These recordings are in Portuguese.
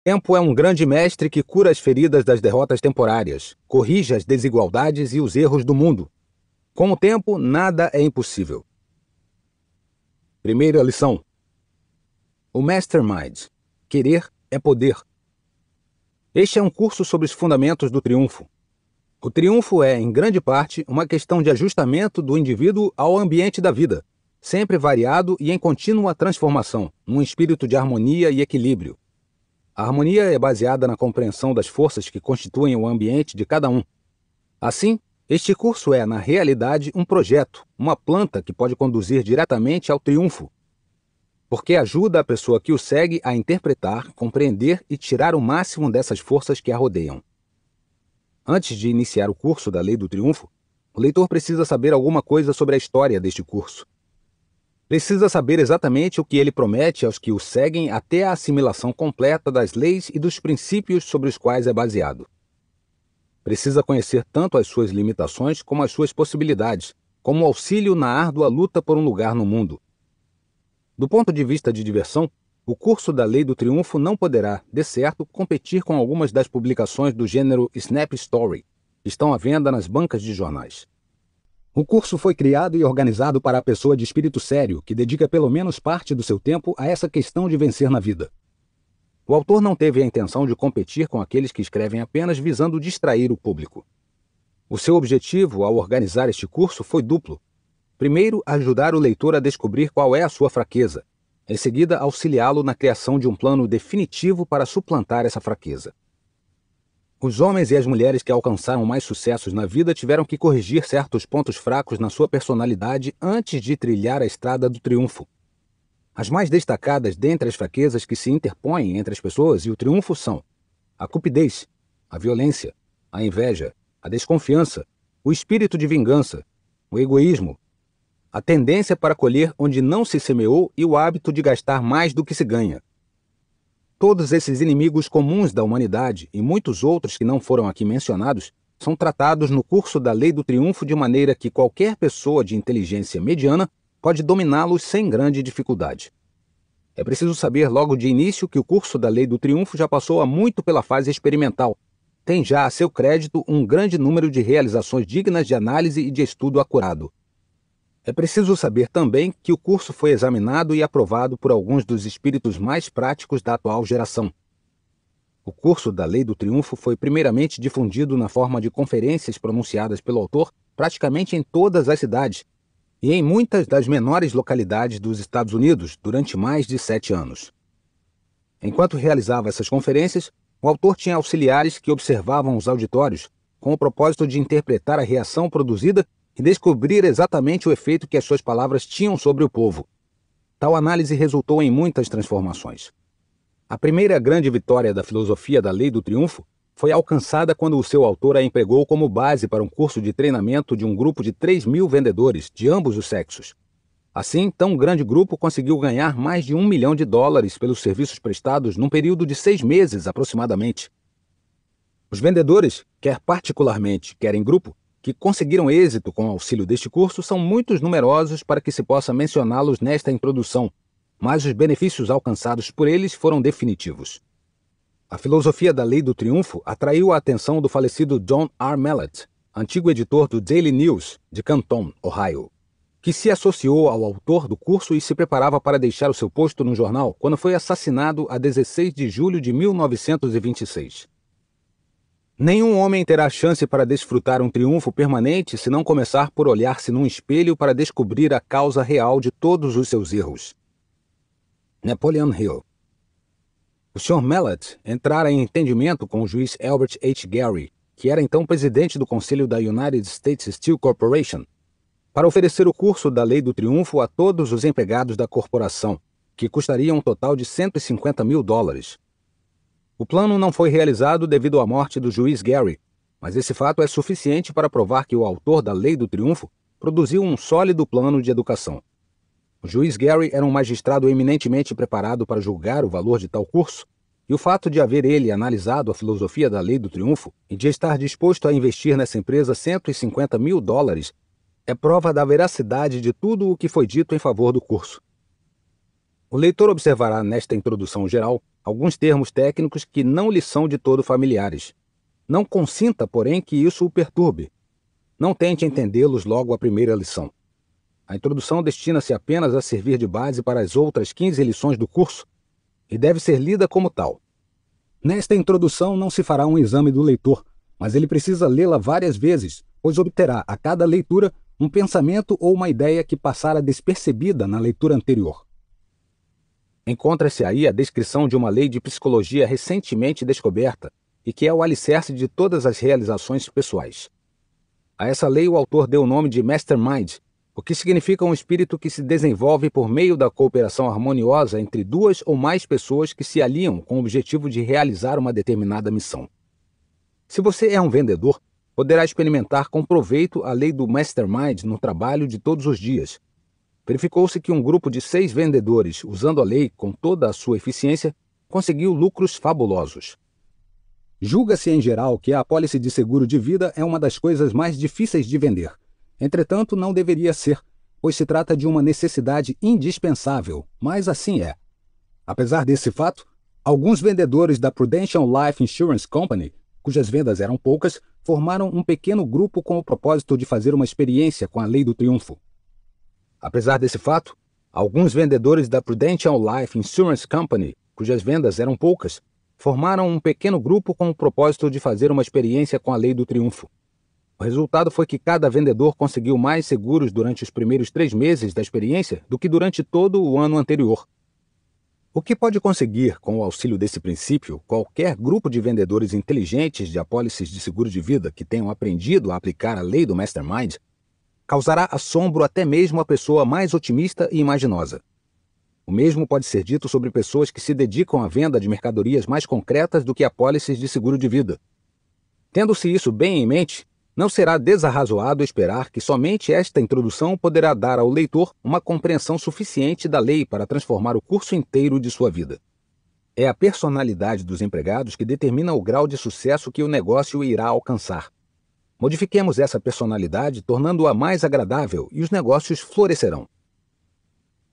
tempo é um grande mestre que cura as feridas das derrotas temporárias, corrige as desigualdades e os erros do mundo. Com o tempo, nada é impossível. Primeira lição. O Mastermind. Querer é poder. Este é um curso sobre os fundamentos do triunfo. O triunfo é, em grande parte, uma questão de ajustamento do indivíduo ao ambiente da vida, sempre variado e em contínua transformação, num espírito de harmonia e equilíbrio. A harmonia é baseada na compreensão das forças que constituem o ambiente de cada um. Assim, este curso é, na realidade, um projeto, uma planta que pode conduzir diretamente ao triunfo, porque ajuda a pessoa que o segue a interpretar, compreender e tirar o máximo dessas forças que a rodeiam. Antes de iniciar o curso da Lei do Triunfo, o leitor precisa saber alguma coisa sobre a história deste curso. Precisa saber exatamente o que ele promete aos que o seguem até a assimilação completa das leis e dos princípios sobre os quais é baseado. Precisa conhecer tanto as suas limitações como as suas possibilidades, como auxílio na árdua luta por um lugar no mundo. Do ponto de vista de diversão, o curso da Lei do Triunfo não poderá, de certo, competir com algumas das publicações do gênero Snap Story, que estão à venda nas bancas de jornais. O curso foi criado e organizado para a pessoa de espírito sério, que dedica pelo menos parte do seu tempo a essa questão de vencer na vida. O autor não teve a intenção de competir com aqueles que escrevem apenas visando distrair o público. O seu objetivo ao organizar este curso foi duplo. Primeiro, ajudar o leitor a descobrir qual é a sua fraqueza. Em seguida, auxiliá-lo na criação de um plano definitivo para suplantar essa fraqueza. Os homens e as mulheres que alcançaram mais sucessos na vida tiveram que corrigir certos pontos fracos na sua personalidade antes de trilhar a estrada do triunfo. As mais destacadas dentre as fraquezas que se interpõem entre as pessoas e o triunfo são a cupidez, a violência, a inveja, a desconfiança, o espírito de vingança, o egoísmo, a tendência para colher onde não se semeou e o hábito de gastar mais do que se ganha. Todos esses inimigos comuns da humanidade e muitos outros que não foram aqui mencionados são tratados no curso da Lei do Triunfo de maneira que qualquer pessoa de inteligência mediana pode dominá-los sem grande dificuldade. É preciso saber logo de início que o curso da Lei do Triunfo já passou há muito pela fase experimental. Tem já a seu crédito um grande número de realizações dignas de análise e de estudo acurado. É preciso saber também que o curso foi examinado e aprovado por alguns dos espíritos mais práticos da atual geração. O curso da Lei do Triunfo foi primeiramente difundido na forma de conferências pronunciadas pelo autor praticamente em todas as cidades e em muitas das menores localidades dos Estados Unidos durante mais de 7 anos. Enquanto realizava essas conferências, o autor tinha auxiliares que observavam os auditórios com o propósito de interpretar a reação produzida e descobrir exatamente o efeito que as suas palavras tinham sobre o povo. Tal análise resultou em muitas transformações. A primeira grande vitória da filosofia da Lei do Triunfo foi alcançada quando o seu autor a empregou como base para um curso de treinamento de um grupo de 3.000 vendedores, de ambos os sexos. Assim, tão grande grupo conseguiu ganhar mais de $1 milhão pelos serviços prestados num período de 6 meses aproximadamente. Os vendedores, quer particularmente, quer em grupo, que conseguiram êxito com o auxílio deste curso são muitos numerosos para que se possa mencioná-los nesta introdução, mas os benefícios alcançados por eles foram definitivos. A filosofia da Lei do Triunfo atraiu a atenção do falecido John R. Mellett, antigo editor do Daily News, de Canton, Ohio, que se associou ao autor do curso e se preparava para deixar o seu posto no jornal quando foi assassinado a 16 de julho de 1926. Nenhum homem terá chance para desfrutar um triunfo permanente se não começar por olhar-se num espelho para descobrir a causa real de todos os seus erros. Napoleon Hill. O Sr. Mellett entrara em entendimento com o juiz Albert H. Gary, que era então presidente do Conselho da United States Steel Corporation, para oferecer o curso da Lei do Triunfo a todos os empregados da corporação, que custaria um total de $150 mil. O plano não foi realizado devido à morte do juiz Gary, mas esse fato é suficiente para provar que o autor da Lei do Triunfo produziu um sólido plano de educação. O juiz Gary era um magistrado eminentemente preparado para julgar o valor de tal curso, e o fato de haver ele analisado a filosofia da Lei do Triunfo e de estar disposto a investir nessa empresa $150 mil é prova da veracidade de tudo o que foi dito em favor do curso. O leitor observará nesta introdução geral alguns termos técnicos que não lhe são de todo familiares. Não consinta, porém, que isso o perturbe. Não tente entendê-los logo à primeira lição. A introdução destina-se apenas a servir de base para as outras 15 lições do curso e deve ser lida como tal. Nesta introdução não se fará um exame do leitor, mas ele precisa lê-la várias vezes, pois obterá a cada leitura um pensamento ou uma ideia que passara despercebida na leitura anterior. Encontra-se aí a descrição de uma lei de psicologia recentemente descoberta e que é o alicerce de todas as realizações pessoais. A essa lei o autor deu o nome de Mastermind, o que significa um espírito que se desenvolve por meio da cooperação harmoniosa entre duas ou mais pessoas que se aliam com o objetivo de realizar uma determinada missão. Se você é um vendedor, poderá experimentar com proveito a lei do Mastermind no trabalho de todos os dias. Verificou-se que um grupo de 6 vendedores, usando a lei com toda a sua eficiência, conseguiu lucros fabulosos. Julga-se em geral que a apólice de seguro de vida é uma das coisas mais difíceis de vender. Entretanto, não deveria ser, pois se trata de uma necessidade indispensável, mas assim é. Apesar desse fato, alguns vendedores da Prudential Life Insurance Company, cujas vendas eram poucas, formaram um pequeno grupo com o propósito de fazer uma experiência com a lei do triunfo. Apesar desse fato, alguns vendedores da Prudential Life Insurance Company, cujas vendas eram poucas, formaram um pequeno grupo com o propósito de fazer uma experiência com a lei do triunfo. O resultado foi que cada vendedor conseguiu mais seguros durante os primeiros 3 meses da experiência do que durante todo o ano anterior. O que pode conseguir com o auxílio desse princípio qualquer grupo de vendedores inteligentes de apólices de seguro de vida que tenham aprendido a aplicar a lei do Mastermind causará assombro até mesmo à pessoa mais otimista e imaginosa. O mesmo pode ser dito sobre pessoas que se dedicam à venda de mercadorias mais concretas do que apólices de seguro de vida. Tendo-se isso bem em mente, não será desarrazoado esperar que somente esta introdução poderá dar ao leitor uma compreensão suficiente da lei para transformar o curso inteiro de sua vida. É a personalidade dos empregados que determina o grau de sucesso que o negócio irá alcançar. Modifiquemos essa personalidade, tornando-a mais agradável, e os negócios florescerão.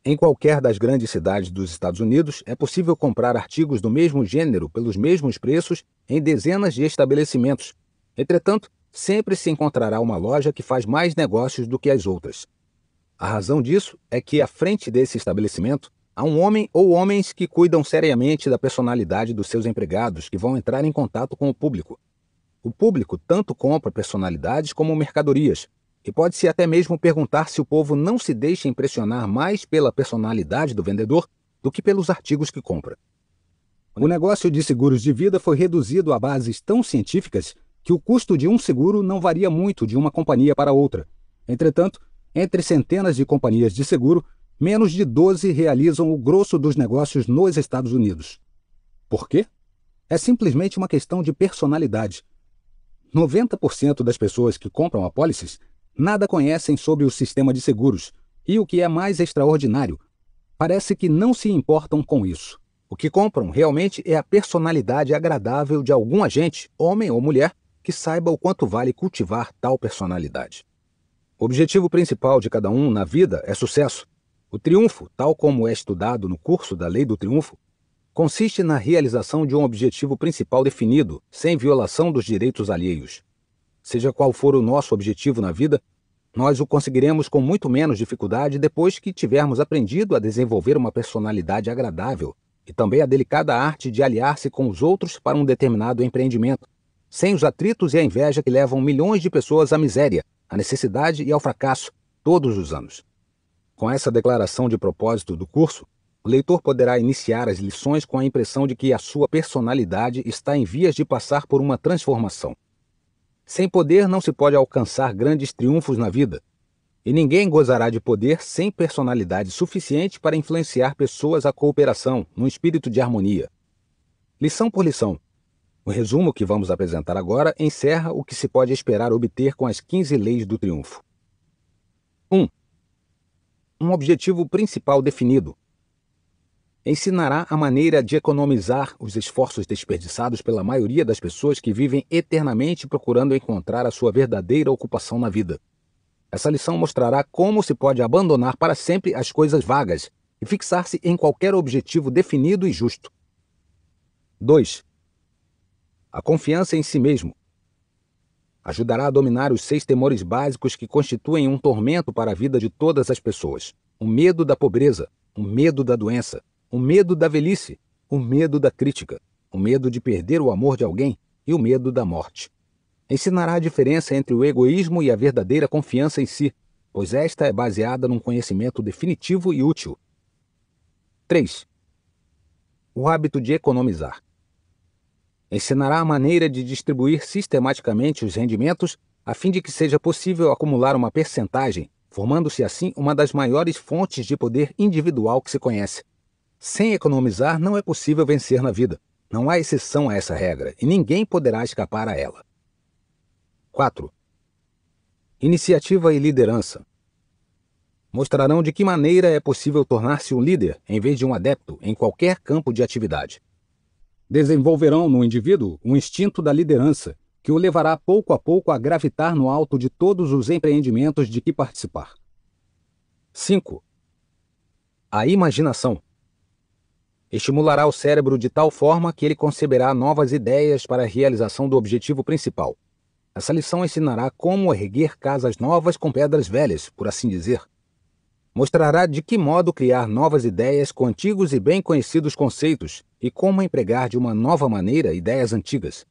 Em qualquer das grandes cidades dos Estados Unidos, é possível comprar artigos do mesmo gênero pelos mesmos preços em dezenas de estabelecimentos. Entretanto, sempre se encontrará uma loja que faz mais negócios do que as outras. A razão disso é que, à frente desse estabelecimento, há um homem ou homens que cuidam seriamente da personalidade dos seus empregados que vão entrar em contato com o público. O público tanto compra personalidades como mercadorias, e pode-se até mesmo perguntar se o povo não se deixa impressionar mais pela personalidade do vendedor do que pelos artigos que compra. O negócio de seguros de vida foi reduzido a bases tão científicas que o custo de um seguro não varia muito de uma companhia para outra. Entretanto, entre centenas de companhias de seguro, menos de 12 realizam o grosso dos negócios nos Estados Unidos. Por quê? É simplesmente uma questão de personalidade. 90% das pessoas que compram apólices nada conhecem sobre o sistema de seguros, e o que é mais extraordinário, parece que não se importam com isso. O que compram realmente é a personalidade agradável de algum agente, homem ou mulher, que saiba o quanto vale cultivar tal personalidade. O objetivo principal de cada um na vida é sucesso. O triunfo, tal como é estudado no curso da Lei do Triunfo, consiste na realização de um objetivo principal definido, sem violação dos direitos alheios. Seja qual for o nosso objetivo na vida, nós o conseguiremos com muito menos dificuldade depois que tivermos aprendido a desenvolver uma personalidade agradável e também a delicada arte de aliar-se com os outros para um determinado empreendimento, sem os atritos e a inveja que levam milhões de pessoas à miséria, à necessidade e ao fracasso, todos os anos. Com essa declaração de propósito do curso, o leitor poderá iniciar as lições com a impressão de que a sua personalidade está em vias de passar por uma transformação. Sem poder não se pode alcançar grandes triunfos na vida, e ninguém gozará de poder sem personalidade suficiente para influenciar pessoas à cooperação, num espírito de harmonia. Lição por lição. O resumo que vamos apresentar agora encerra o que se pode esperar obter com as 15 leis do triunfo. 1. Um objetivo principal definido. Ensinará a maneira de economizar os esforços desperdiçados pela maioria das pessoas que vivem eternamente procurando encontrar a sua verdadeira ocupação na vida. Essa lição mostrará como se pode abandonar para sempre as coisas vagas e fixar-se em qualquer objetivo definido e justo. 2. A confiança em si mesmo. Ajudará a dominar os 6 temores básicos que constituem um tormento para a vida de todas as pessoas. O medo da pobreza, o medo da doença, o medo da velhice, o medo da crítica, o medo de perder o amor de alguém e o medo da morte. Ensinará a diferença entre o egoísmo e a verdadeira confiança em si, pois esta é baseada num conhecimento definitivo e útil. 3. O hábito de economizar. Ensinará a maneira de distribuir sistematicamente os rendimentos a fim de que seja possível acumular uma percentagem, formando-se assim uma das maiores fontes de poder individual que se conhece. Sem economizar não é possível vencer na vida. Não há exceção a essa regra e ninguém poderá escapar a ela. 4. Iniciativa e liderança. Mostrarão de que maneira é possível tornar-se um líder em vez de um adepto em qualquer campo de atividade. Desenvolverão no indivíduo um instinto da liderança, que o levará pouco a pouco a gravitar no alto de todos os empreendimentos de que participar. 5. A imaginação. Estimulará o cérebro de tal forma que ele conceberá novas ideias para a realização do objetivo principal. Essa lição ensinará como erguer casas novas com pedras velhas, por assim dizer. Mostrará de que modo criar novas ideias com antigos e bem conhecidos conceitos e como empregar de uma nova maneira ideias antigas.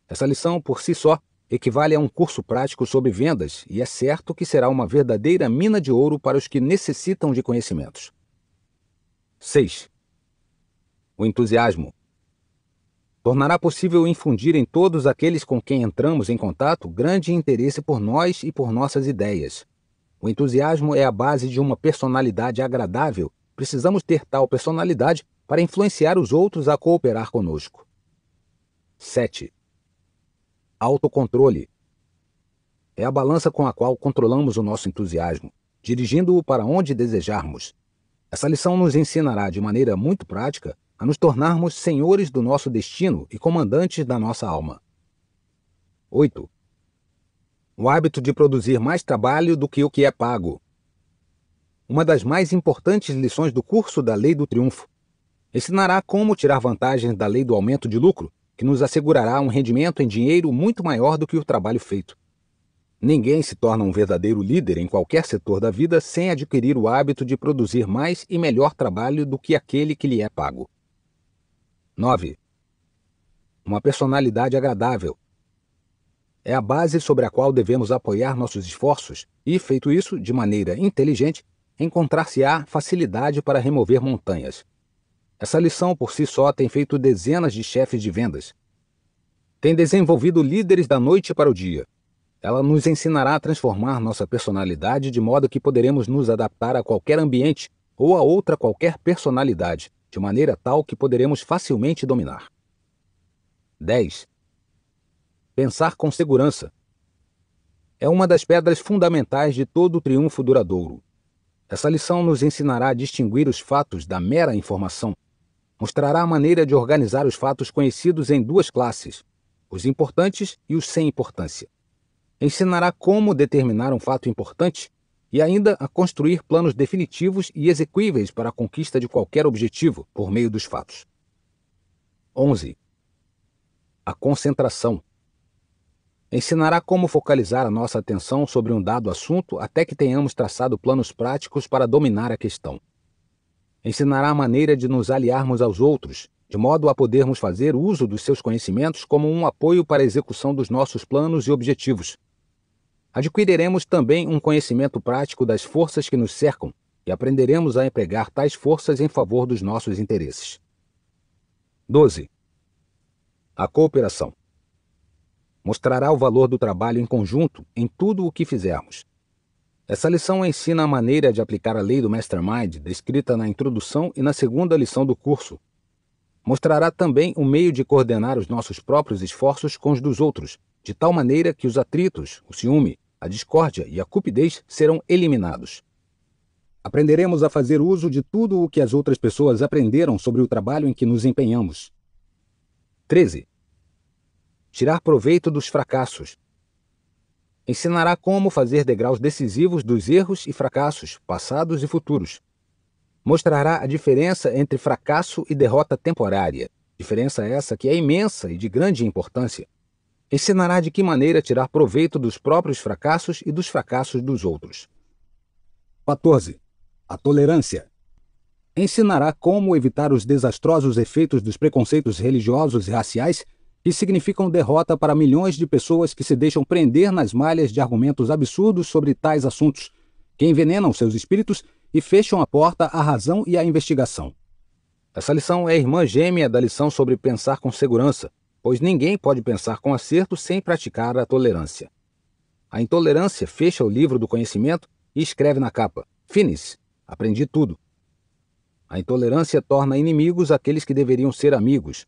Essa lição, por si só, equivale a um curso prático sobre vendas e é certo que será uma verdadeira mina de ouro para os que necessitam de conhecimentos. 6. O entusiasmo. Tornará possível infundir em todos aqueles com quem entramos em contato grande interesse por nós e por nossas ideias. O entusiasmo é a base de uma personalidade agradável. Precisamos ter tal personalidade para influenciar os outros a cooperar conosco. 7. Autocontrole. É a balança com a qual controlamos o nosso entusiasmo, dirigindo-o para onde desejarmos. Essa lição nos ensinará de maneira muito prática a nos tornarmos senhores do nosso destino e comandantes da nossa alma. 8. O hábito de produzir mais trabalho do que o que é pago. Uma das mais importantes lições do curso da Lei do Triunfo. Ensinará como tirar vantagens da lei do aumento de lucro, que nos assegurará um rendimento em dinheiro muito maior do que o trabalho feito. Ninguém se torna um verdadeiro líder em qualquer setor da vida sem adquirir o hábito de produzir mais e melhor trabalho do que aquele que lhe é pago. 9. Uma personalidade agradável. É a base sobre a qual devemos apoiar nossos esforços e, feito isso de maneira inteligente, encontrar-se-á facilidade para remover montanhas. Essa lição por si só tem feito dezenas de chefes de vendas. Tem desenvolvido líderes da noite para o dia. Ela nos ensinará a transformar nossa personalidade de modo que poderemos nos adaptar a qualquer ambiente ou a outra qualquer personalidade, de maneira tal que poderemos facilmente dominar. 10. Pensar com segurança. É uma das pedras fundamentais de todo o triunfo duradouro. Essa lição nos ensinará a distinguir os fatos da mera informação. Mostrará a maneira de organizar os fatos conhecidos em 2 classes, os importantes e os sem importância. Ensinará como determinar um fato importante e ainda a construir planos definitivos e execuíveis para a conquista de qualquer objetivo por meio dos fatos. 11. A concentração. Ensinará como focalizar a nossa atenção sobre um dado assunto até que tenhamos traçado planos práticos para dominar a questão. Ensinará a maneira de nos aliarmos aos outros, de modo a podermos fazer uso dos seus conhecimentos como um apoio para a execução dos nossos planos e objetivos. Adquiriremos também um conhecimento prático das forças que nos cercam e aprenderemos a empregar tais forças em favor dos nossos interesses. 12. A cooperação. Mostrará o valor do trabalho em conjunto em tudo o que fizermos. Essa lição ensina a maneira de aplicar a lei do Mastermind descrita na introdução e na segunda lição do curso. Mostrará também o meio de coordenar os nossos próprios esforços com os dos outros, de tal maneira que os atritos, o ciúme, a discórdia e a cupidez serão eliminados. Aprenderemos a fazer uso de tudo o que as outras pessoas aprenderam sobre o trabalho em que nos empenhamos. 13. Tirar proveito dos fracassos. Ensinará como fazer degraus decisivos dos erros e fracassos, passados e futuros. Mostrará a diferença entre fracasso e derrota temporária. Diferença essa que é imensa e de grande importância. Ensinará de que maneira tirar proveito dos próprios fracassos e dos fracassos dos outros. 14. A tolerância. Ensinará como evitar os desastrosos efeitos dos preconceitos religiosos e raciais que significam derrota para milhões de pessoas que se deixam prender nas malhas de argumentos absurdos sobre tais assuntos, que envenenam seus espíritos e fecham a porta à razão e à investigação. Essa lição é irmã gêmea da lição sobre pensar com segurança, pois ninguém pode pensar com acerto sem praticar a tolerância. A intolerância fecha o livro do conhecimento e escreve na capa: Finis, aprendi tudo. A intolerância torna inimigos aqueles que deveriam ser amigos,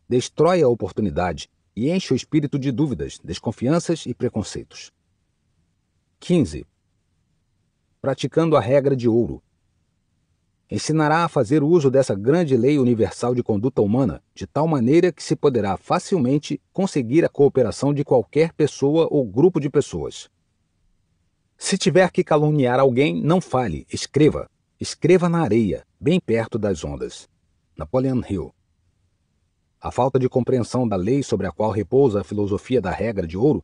destrói a oportunidade e enche o espírito de dúvidas, desconfianças e preconceitos. 15. Praticando a regra de ouro. Ensinará a fazer uso dessa grande lei universal de conduta humana, de tal maneira que se poderá facilmente conseguir a cooperação de qualquer pessoa ou grupo de pessoas. Se tiver que caluniar alguém, não fale, escreva. Escreva na areia, bem perto das ondas. Napoleon Hill. A falta de compreensão da lei sobre a qual repousa a filosofia da regra de ouro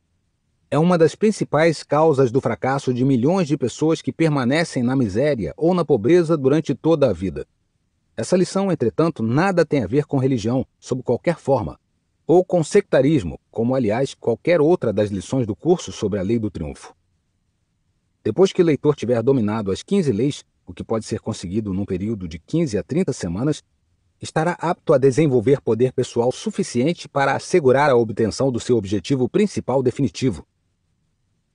é uma das principais causas do fracasso de milhões de pessoas que permanecem na miséria ou na pobreza durante toda a vida. Essa lição, entretanto, nada tem a ver com religião, sob qualquer forma, ou com sectarismo, como, aliás, qualquer outra das lições do curso sobre a Lei do Triunfo. Depois que o leitor tiver dominado as 15 leis, o que pode ser conseguido num período de 15 a 30 semanas, estará apto a desenvolver poder pessoal suficiente para assegurar a obtenção do seu objetivo principal definitivo.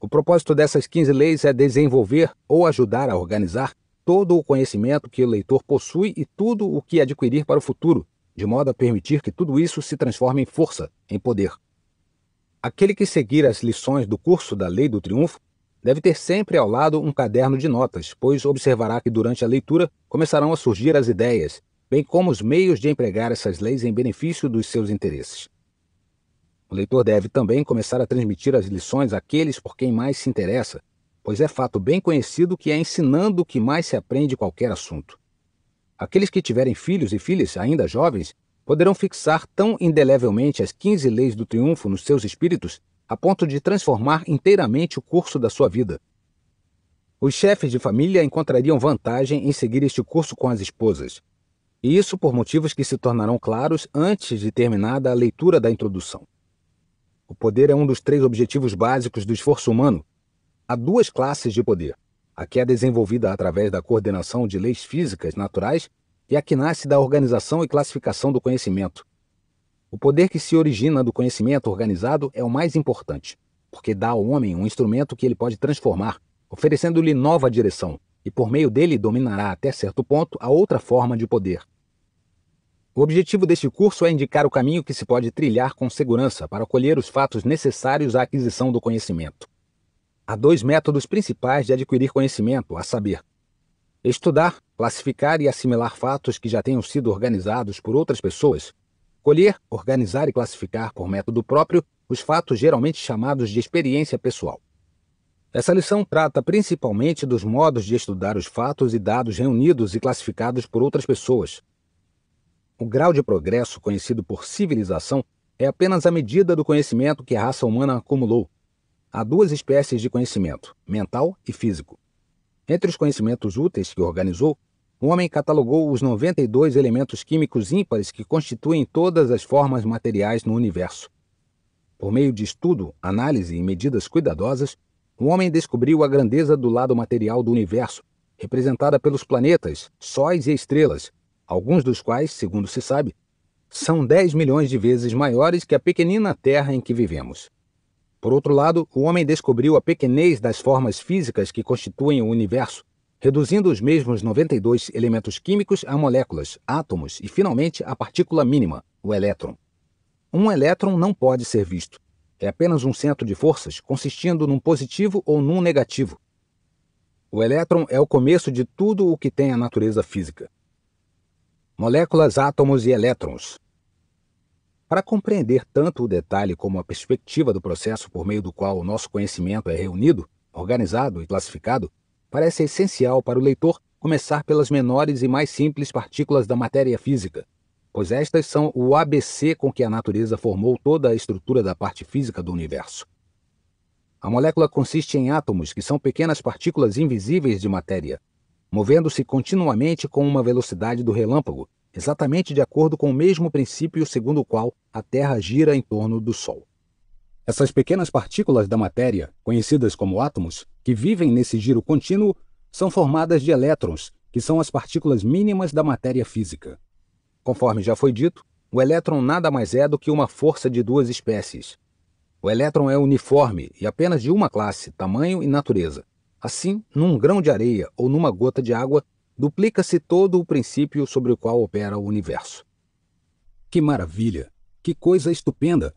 O propósito dessas 15 leis é desenvolver ou ajudar a organizar todo o conhecimento que o leitor possui e tudo o que adquirir para o futuro, de modo a permitir que tudo isso se transforme em força, em poder. Aquele que seguir as lições do curso da Lei do Triunfo deve ter sempre ao lado um caderno de notas, pois observará que durante a leitura começarão a surgir as ideias, bem como os meios de empregar essas leis em benefício dos seus interesses. O leitor deve também começar a transmitir as lições àqueles por quem mais se interessa, pois é fato bem conhecido que é ensinando que mais se aprende qualquer assunto. Aqueles que tiverem filhos e filhas ainda jovens poderão fixar tão indelevelmente as 15 leis do triunfo nos seus espíritos a ponto de transformar inteiramente o curso da sua vida. Os chefes de família encontrariam vantagem em seguir este curso com as esposas, e isso por motivos que se tornarão claros antes de terminada a leitura da introdução. O poder é um dos 3 objetivos básicos do esforço humano. Há 2 classes de poder: a que é desenvolvida através da coordenação de leis físicas naturais e a que nasce da organização e classificação do conhecimento. O poder que se origina do conhecimento organizado é o mais importante, porque dá ao homem um instrumento que ele pode transformar, oferecendo-lhe nova direção, e por meio dele dominará até certo ponto a outra forma de poder. O objetivo deste curso é indicar o caminho que se pode trilhar com segurança para colher os fatos necessários à aquisição do conhecimento. Há 2 métodos principais de adquirir conhecimento, a saber: estudar, classificar e assimilar fatos que já tenham sido organizados por outras pessoas. Colher, organizar e classificar por método próprio os fatos geralmente chamados de experiência pessoal. Essa lição trata principalmente dos modos de estudar os fatos e dados reunidos e classificados por outras pessoas. O grau de progresso conhecido por civilização é apenas a medida do conhecimento que a raça humana acumulou. Há 2 espécies de conhecimento, mental e físico. Entre os conhecimentos úteis que organizou, o homem catalogou os 92 elementos químicos ímpares que constituem todas as formas materiais no universo. Por meio de estudo, análise e medidas cuidadosas, o homem descobriu a grandeza do lado material do universo, representada pelos planetas, sóis e estrelas, alguns dos quais, segundo se sabe, são 10 milhões de vezes maiores que a pequenina Terra em que vivemos. Por outro lado, o homem descobriu a pequenez das formas físicas que constituem o universo, reduzindo os mesmos 92 elementos químicos a moléculas, átomos e, finalmente, a partícula mínima, o elétron. Um elétron não pode ser visto. É apenas um centro de forças consistindo num positivo ou num negativo. O elétron é o começo de tudo o que tem a natureza física. Moléculas, átomos e elétrons. Para compreender tanto o detalhe como a perspectiva do processo por meio do qual o nosso conhecimento é reunido, organizado e classificado, parece essencial para o leitor começar pelas menores e mais simples partículas da matéria física. pois estas são o ABC com que a natureza formou toda a estrutura da parte física do universo. A molécula consiste em átomos, que são pequenas partículas invisíveis de matéria, movendo-se continuamente com uma velocidade do relâmpago, exatamente de acordo com o mesmo princípio segundo o qual a Terra gira em torno do Sol. Essas pequenas partículas da matéria, conhecidas como átomos, que vivem nesse giro contínuo, são formadas de elétrons, que são as partículas mínimas da matéria física. Conforme já foi dito, o elétron nada mais é do que uma força de duas espécies. O elétron é uniforme e apenas de uma classe, tamanho e natureza. Assim, num grão de areia ou numa gota de água, duplica-se todo o princípio sobre o qual opera o universo. Que maravilha! Que coisa estupenda!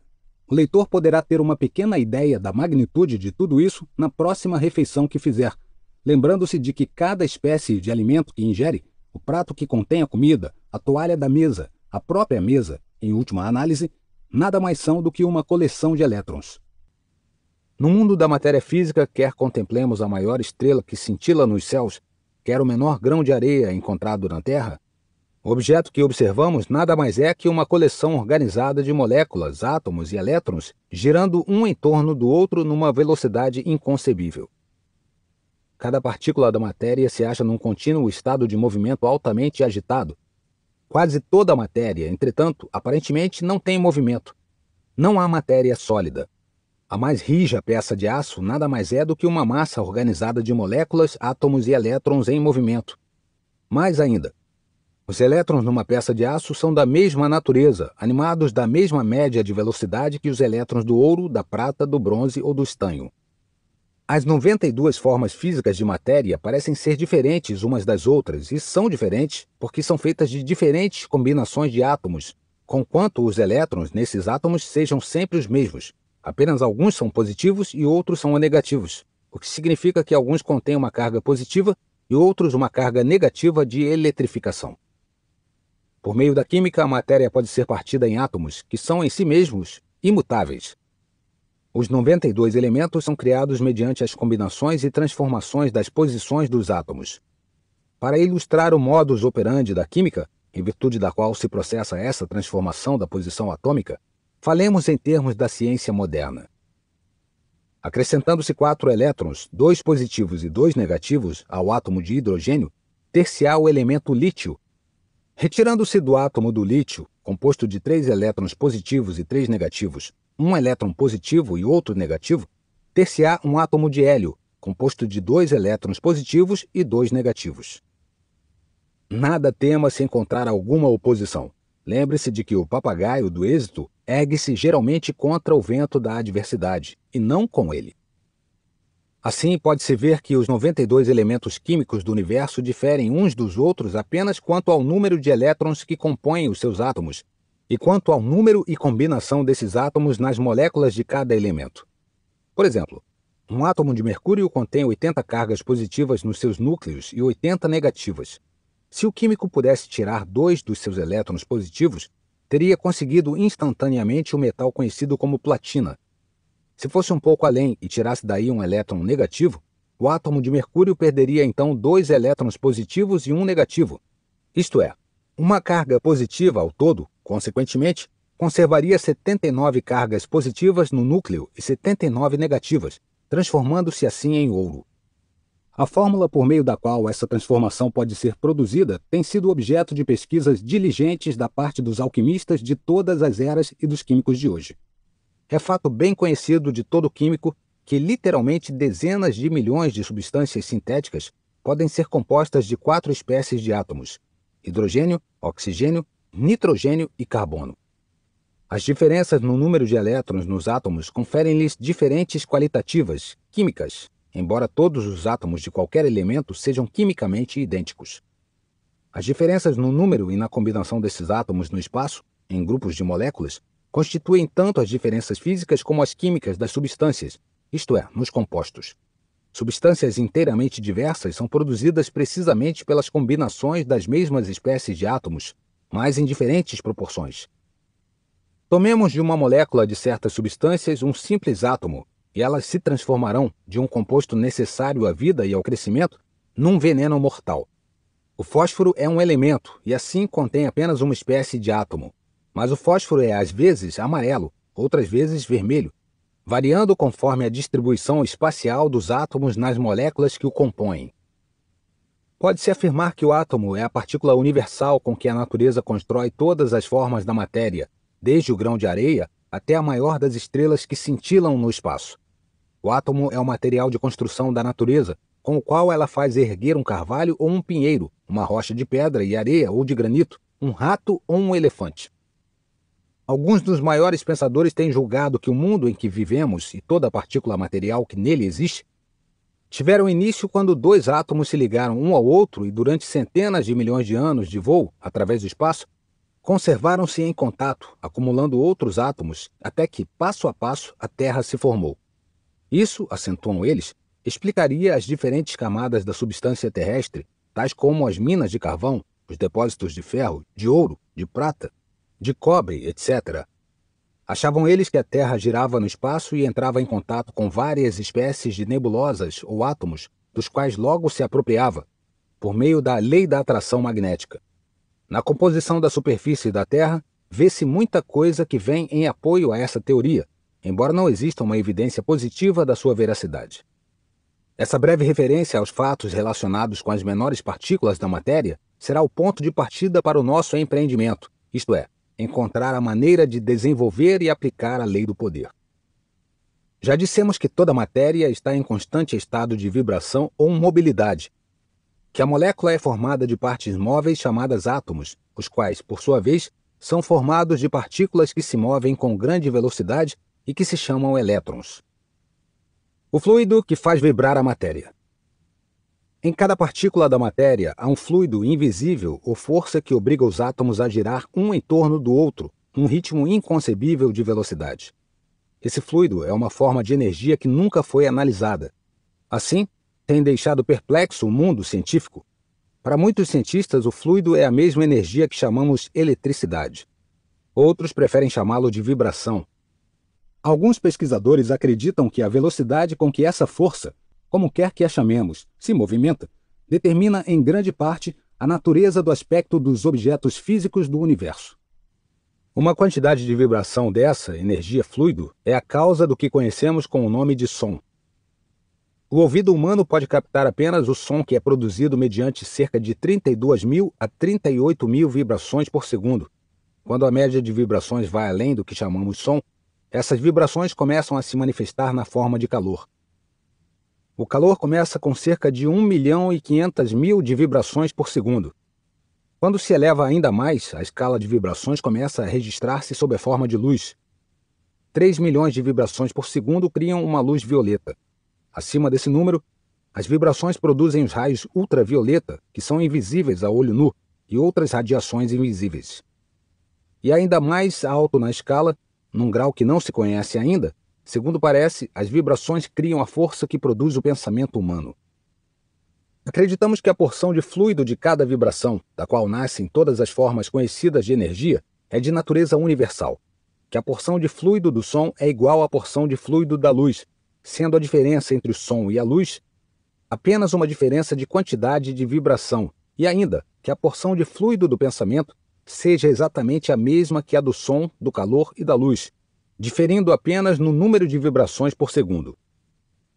O leitor poderá ter uma pequena ideia da magnitude de tudo isso na próxima refeição que fizer, lembrando-se de que cada espécie de alimento que ingere, o prato que contém a comida, a toalha da mesa, a própria mesa, em última análise, nada mais são do que uma coleção de elétrons. No mundo da matéria física, quer contemplemos a maior estrela que cintila nos céus, quer o menor grão de areia encontrado na Terra, o objeto que observamos nada mais é que uma coleção organizada de moléculas, átomos e elétrons girando um em torno do outro numa velocidade inconcebível. Cada partícula da matéria se acha num contínuo estado de movimento altamente agitado. Quase toda a matéria, entretanto, aparentemente não tem movimento. Não há matéria sólida. A mais rija peça de aço nada mais é do que uma massa organizada de moléculas, átomos e elétrons em movimento. Mais ainda, os elétrons numa peça de aço são da mesma natureza, animados da mesma média de velocidade que os elétrons do ouro, da prata, do bronze ou do estanho. As 92 formas físicas de matéria parecem ser diferentes umas das outras, e são diferentes porque são feitas de diferentes combinações de átomos, conquanto os elétrons nesses átomos sejam sempre os mesmos. Apenas alguns são positivos e outros são negativos, o que significa que alguns contêm uma carga positiva e outros uma carga negativa de eletrificação. Por meio da química, a matéria pode ser partida em átomos, que são em si mesmos imutáveis. Os 92 elementos são criados mediante as combinações e transformações das posições dos átomos. Para ilustrar o modus operandi da química, em virtude da qual se processa essa transformação da posição atômica, falemos em termos da ciência moderna. Acrescentando-se 4 elétrons, 2 positivos e 2 negativos, ao átomo de hidrogênio, ter-se-á o elemento lítio. Retirando-se do átomo do lítio, composto de 3 elétrons positivos e 3 negativos, um elétron positivo e outro negativo, ter-se-á um átomo de hélio, composto de 2 elétrons positivos e 2 negativos. Nada tema se encontrar alguma oposição. Lembre-se de que o papagaio do êxito ergue-se geralmente contra o vento da adversidade, e não com ele. Assim, pode-se ver que os 92 elementos químicos do universo diferem uns dos outros apenas quanto ao número de elétrons que compõem os seus átomos, e quanto ao número e combinação desses átomos nas moléculas de cada elemento. Por exemplo, um átomo de mercúrio contém 80 cargas positivas nos seus núcleos e 80 negativas. Se o químico pudesse tirar 2 dos seus elétrons positivos, teria conseguido instantaneamente o metal conhecido como platina. Se fosse um pouco além e tirasse daí um elétron negativo, o átomo de mercúrio perderia então 2 elétrons positivos e um negativo. Isto é, uma carga positiva ao todo, consequentemente, conservaria 79 cargas positivas no núcleo e 79 negativas, transformando-se assim em ouro. A fórmula por meio da qual essa transformação pode ser produzida tem sido objeto de pesquisas diligentes da parte dos alquimistas de todas as eras e dos químicos de hoje. É fato bem conhecido de todo químico que literalmente dezenas de milhões de substâncias sintéticas podem ser compostas de 4 espécies de átomos: hidrogênio, oxigênio, nitrogênio e carbono. As diferenças no número de elétrons nos átomos conferem-lhes diferentes qualitativas químicas, embora todos os átomos de qualquer elemento sejam quimicamente idênticos. As diferenças no número e na combinação desses átomos no espaço, em grupos de moléculas, constituem tanto as diferenças físicas como as químicas das substâncias, isto é, nos compostos. Substâncias inteiramente diversas são produzidas precisamente pelas combinações das mesmas espécies de átomos, mas em diferentes proporções. Tomemos de uma molécula de certas substâncias um simples átomo, e elas se transformarão, de um composto necessário à vida e ao crescimento, num veneno mortal. O fósforo é um elemento e assim contém apenas uma espécie de átomo, mas o fósforo é às vezes amarelo, outras vezes vermelho, variando conforme a distribuição espacial dos átomos nas moléculas que o compõem. Pode-se afirmar que o átomo é a partícula universal com que a natureza constrói todas as formas da matéria, desde o grão de areia até a maior das estrelas que cintilam no espaço. O átomo é o material de construção da natureza, com o qual ela faz erguer um carvalho ou um pinheiro, uma rocha de pedra e areia ou de granito, um rato ou um elefante. Alguns dos maiores pensadores têm julgado que o mundo em que vivemos e toda a partícula material que nele existe tiveram início quando dois átomos se ligaram um ao outro e durante centenas de milhões de anos de voo através do espaço, conservaram-se em contato, acumulando outros átomos, até que, passo a passo, a Terra se formou. Isso, acentuam eles, explicaria as diferentes camadas da substância terrestre, tais como as minas de carvão, os depósitos de ferro, de ouro, de prata, de cobre, etc. Achavam eles que a Terra girava no espaço e entrava em contato com várias espécies de nebulosas ou átomos, dos quais logo se apropriava, por meio da lei da atração magnética. Na composição da superfície da Terra, vê-se muita coisa que vem em apoio a essa teoria, embora não exista uma evidência positiva da sua veracidade. Essa breve referência aos fatos relacionados com as menores partículas da matéria será o ponto de partida para o nosso empreendimento, isto é, encontrar a maneira de desenvolver e aplicar a lei do poder. Já dissemos que toda matéria está em constante estado de vibração ou mobilidade, que a molécula é formada de partes móveis chamadas átomos, os quais, por sua vez, são formados de partículas que se movem com grande velocidade e que se chamam elétrons. O fluido que faz vibrar a matéria. Em cada partícula da matéria há um fluido invisível ou força que obriga os átomos a girar um em torno do outro, num ritmo inconcebível de velocidade. Esse fluido é uma forma de energia que nunca foi analisada. Assim, tem deixado perplexo o mundo científico. Para muitos cientistas, o fluido é a mesma energia que chamamos eletricidade. Outros preferem chamá-lo de vibração. Alguns pesquisadores acreditam que a velocidade com que essa força, como quer que a chamemos, se movimenta, determina em grande parte a natureza do aspecto dos objetos físicos do universo. Uma quantidade de vibração dessa energia fluido é a causa do que conhecemos com o nome de som. O ouvido humano pode captar apenas o som que é produzido mediante cerca de 32.000 a 38.000 vibrações por segundo. Quando a média de vibrações vai além do que chamamos som, essas vibrações começam a se manifestar na forma de calor. O calor começa com cerca de 1.500.000 de vibrações por segundo. Quando se eleva ainda mais, a escala de vibrações começa a registrar-se sob a forma de luz. 3 milhões de vibrações por segundo criam uma luz violeta. Acima desse número, as vibrações produzem os raios ultravioleta, que são invisíveis a olho nu, e outras radiações invisíveis. E ainda mais alto na escala, num grau que não se conhece ainda, segundo parece, as vibrações criam a força que produz o pensamento humano. Acreditamos que a porção de fluido de cada vibração, da qual nascem todas as formas conhecidas de energia, é de natureza universal, que a porção de fluido do som é igual à porção de fluido da luz, sendo a diferença entre o som e a luz apenas uma diferença de quantidade de vibração, e ainda que a porção de fluido do pensamento seja exatamente a mesma que a do som, do calor e da luz, diferindo apenas no número de vibrações por segundo.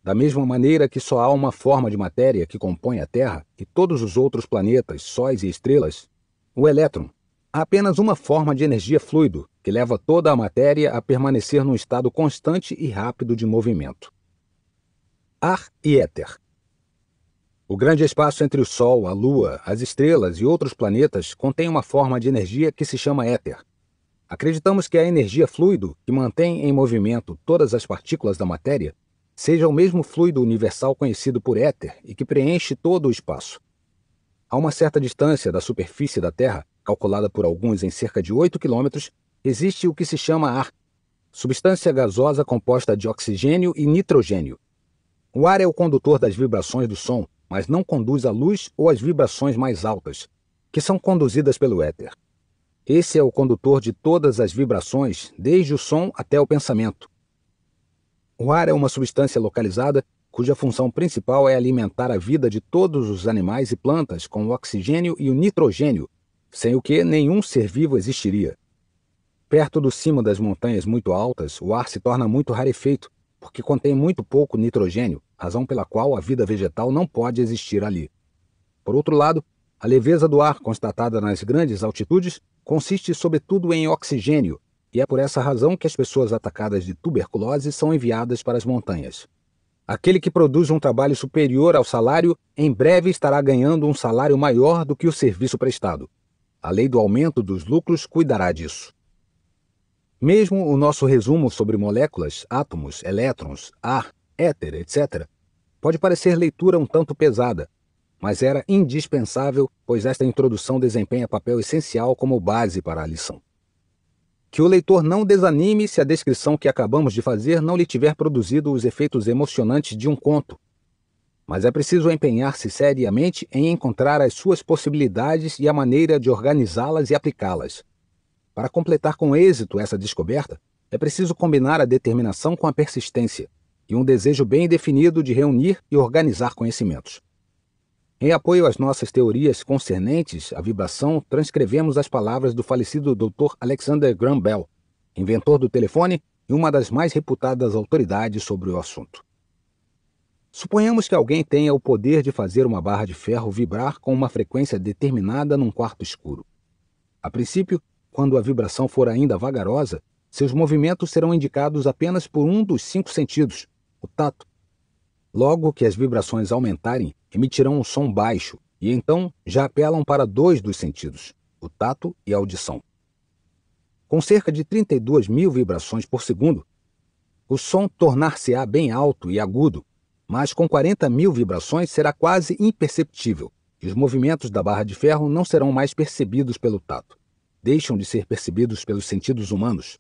Da mesma maneira que só há uma forma de matéria que compõe a Terra e todos os outros planetas, sóis e estrelas, o elétron, há apenas uma forma de energia fluido que leva toda a matéria a permanecer num estado constante e rápido de movimento. Ar e éter. O grande espaço entre o Sol, a Lua, as estrelas e outros planetas contém uma forma de energia que se chama éter. Acreditamos que a energia fluido, que mantém em movimento todas as partículas da matéria, seja o mesmo fluido universal conhecido por éter e que preenche todo o espaço. A uma certa distância da superfície da Terra, calculada por alguns em cerca de 8 quilômetros, existe o que se chama ar, substância gasosa composta de oxigênio e nitrogênio. O ar é o condutor das vibrações do som, mas não conduz a luz ou as vibrações mais altas, que são conduzidas pelo éter. Esse é o condutor de todas as vibrações, desde o som até o pensamento. O ar é uma substância localizada cuja função principal é alimentar a vida de todos os animais e plantas com o oxigênio e o nitrogênio, sem o que nenhum ser vivo existiria. Perto do cimo das montanhas muito altas, o ar se torna muito rarefeito, porque contém muito pouco nitrogênio, razão pela qual a vida vegetal não pode existir ali. Por outro lado, a leveza do ar constatada nas grandes altitudes consiste sobretudo em oxigênio, e é por essa razão que as pessoas atacadas de tuberculose são enviadas para as montanhas. Aquele que produz um trabalho superior ao salário, em breve estará ganhando um salário maior do que o serviço prestado. A lei do aumento dos lucros cuidará disso. Mesmo o nosso resumo sobre moléculas, átomos, elétrons, ar, éter, etc., pode parecer leitura um tanto pesada, mas era indispensável, pois esta introdução desempenha papel essencial como base para a lição. Que o leitor não desanime se a descrição que acabamos de fazer não lhe tiver produzido os efeitos emocionantes de um conto, mas é preciso empenhar-se seriamente em encontrar as suas possibilidades e a maneira de organizá-las e aplicá-las. Para completar com êxito essa descoberta, é preciso combinar a determinação com a persistência e um desejo bem definido de reunir e organizar conhecimentos. Em apoio às nossas teorias concernentes à vibração, transcrevemos as palavras do falecido Dr. Alexander Graham Bell, inventor do telefone e uma das mais reputadas autoridades sobre o assunto. Suponhamos que alguém tenha o poder de fazer uma barra de ferro vibrar com uma frequência determinada num quarto escuro. A princípio, quando a vibração for ainda vagarosa, seus movimentos serão indicados apenas por um dos 5 sentidos, o tato. Logo que as vibrações aumentarem, emitirão um som baixo e então já apelam para 2 dos sentidos, o tato e a audição. Com cerca de 32 mil vibrações por segundo, o som tornar-se-á bem alto e agudo, mas com 40 mil vibrações será quase imperceptível e os movimentos da barra de ferro não serão mais percebidos pelo tato. Deixam de ser percebidos pelos sentidos humanos.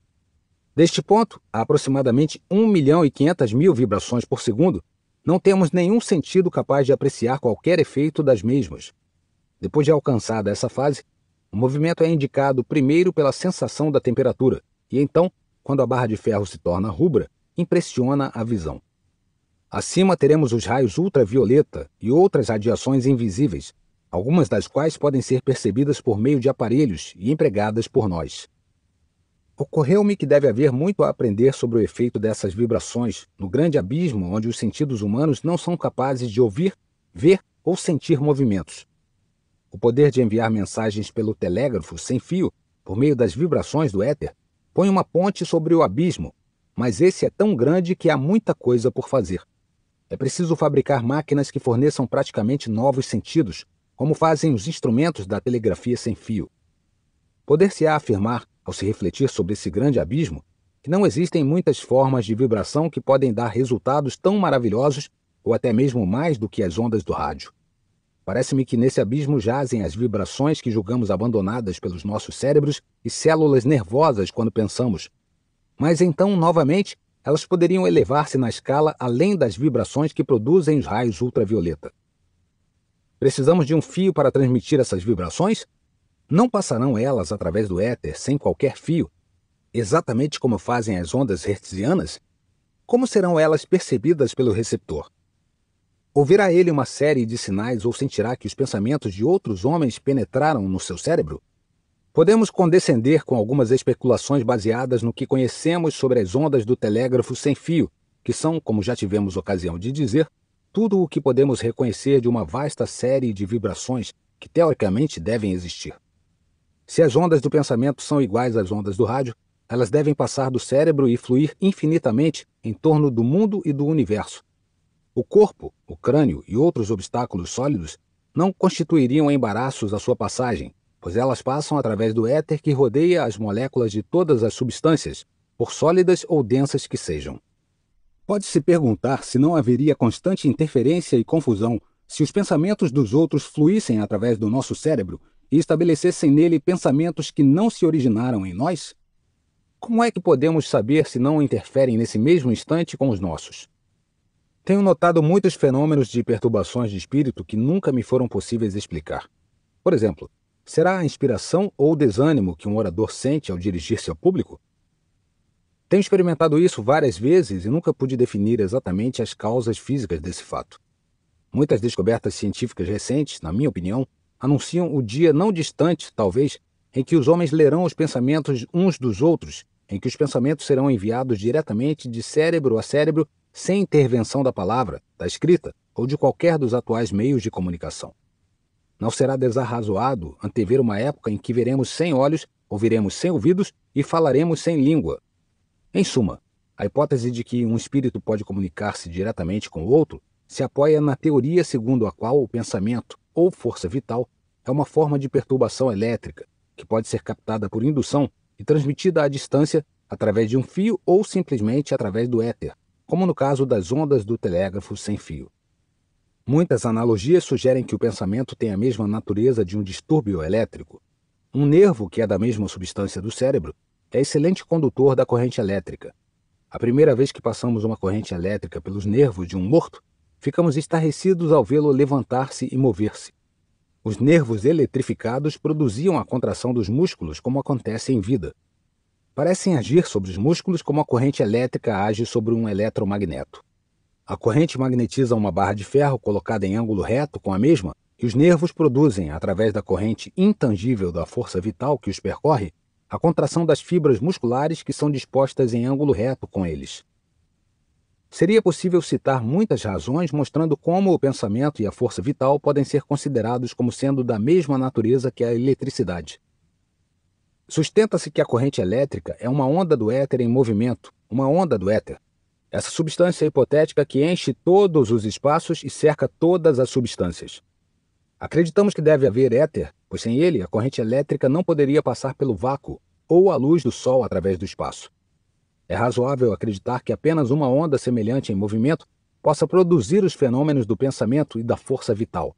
Deste ponto, a aproximadamente 1.500.000 vibrações por segundo, não temos nenhum sentido capaz de apreciar qualquer efeito das mesmas. Depois de alcançada essa fase, o movimento é indicado primeiro pela sensação da temperatura, e então, quando a barra de ferro se torna rubra, impressiona a visão. Acima teremos os raios ultravioleta e outras radiações invisíveis, algumas das quais podem ser percebidas por meio de aparelhos e empregadas por nós. Ocorreu-me que deve haver muito a aprender sobre o efeito dessas vibrações no grande abismo onde os sentidos humanos não são capazes de ouvir, ver ou sentir movimentos. O poder de enviar mensagens pelo telégrafo sem fio, por meio das vibrações do éter, põe uma ponte sobre o abismo, mas esse é tão grande que há muita coisa por fazer. É preciso fabricar máquinas que forneçam praticamente novos sentidos, como fazem os instrumentos da telegrafia sem fio. Poder-se-á afirmar, ao se refletir sobre esse grande abismo, que não existem muitas formas de vibração que podem dar resultados tão maravilhosos ou até mesmo mais do que as ondas do rádio. Parece-me que nesse abismo jazem as vibrações que julgamos abandonadas pelos nossos cérebros e células nervosas quando pensamos. Mas então, novamente, elas poderiam elevar-se na escala além das vibrações que produzem os raios ultravioleta. Precisamos de um fio para transmitir essas vibrações? Não passarão elas através do éter sem qualquer fio, exatamente como fazem as ondas hertzianas? Como serão elas percebidas pelo receptor? Ouvirá ele uma série de sinais ou sentirá que os pensamentos de outros homens penetraram no seu cérebro? Podemos condescender com algumas especulações baseadas no que conhecemos sobre as ondas do telégrafo sem fio, que são, como já tivemos ocasião de dizer, tudo o que podemos reconhecer de uma vasta série de vibrações que teoricamente devem existir. Se as ondas do pensamento são iguais às ondas do rádio, elas devem passar do cérebro e fluir infinitamente em torno do mundo e do universo. O corpo, o crânio e outros obstáculos sólidos não constituiriam embaraços à sua passagem, pois elas passam através do éter que rodeia as moléculas de todas as substâncias, por sólidas ou densas que sejam. Pode-se perguntar se não haveria constante interferência e confusão se os pensamentos dos outros fluíssem através do nosso cérebro e estabelecessem nele pensamentos que não se originaram em nós? Como é que podemos saber se não interferem nesse mesmo instante com os nossos? Tenho notado muitos fenômenos de perturbações de espírito que nunca me foram possíveis explicar. Por exemplo, será a inspiração ou o desânimo que um orador sente ao dirigir-se ao público? Tenho experimentado isso várias vezes e nunca pude definir exatamente as causas físicas desse fato. Muitas descobertas científicas recentes, na minha opinião, anunciam o dia não distante, talvez, em que os homens lerão os pensamentos uns dos outros, em que os pensamentos serão enviados diretamente de cérebro a cérebro, sem intervenção da palavra, da escrita ou de qualquer dos atuais meios de comunicação. Não será desarrazoado antever uma época em que veremos sem olhos, ouviremos sem ouvidos e falaremos sem língua. Em suma, a hipótese de que um espírito pode comunicar-se diretamente com o outro se apoia na teoria segundo a qual o pensamento, ou força vital, é uma forma de perturbação elétrica, que pode ser captada por indução e transmitida à distância através de um fio ou simplesmente através do éter, como no caso das ondas do telégrafo sem fio. Muitas analogias sugerem que o pensamento tem a mesma natureza de um distúrbio elétrico. Um nervo, que é da mesma substância do cérebro, é excelente condutor da corrente elétrica. A primeira vez que passamos uma corrente elétrica pelos nervos de um morto, ficamos estarrecidos ao vê-lo levantar-se e mover-se. Os nervos eletrificados produziam a contração dos músculos como acontece em vida. Parecem agir sobre os músculos como a corrente elétrica age sobre um eletromagneto. A corrente magnetiza uma barra de ferro colocada em ângulo reto com a mesma, e os nervos produzem, através da corrente intangível da força vital que os percorre, a contração das fibras musculares que são dispostas em ângulo reto com eles. Seria possível citar muitas razões mostrando como o pensamento e a força vital podem ser considerados como sendo da mesma natureza que a eletricidade. Sustenta-se que a corrente elétrica é uma onda do éter em movimento, uma onda do éter. Essa substância hipotética que enche todos os espaços e cerca todas as substâncias. Acreditamos que deve haver éter, pois sem ele a corrente elétrica não poderia passar pelo vácuo ou a luz do Sol através do espaço. É razoável acreditar que apenas uma onda semelhante em movimento possa produzir os fenômenos do pensamento e da força vital.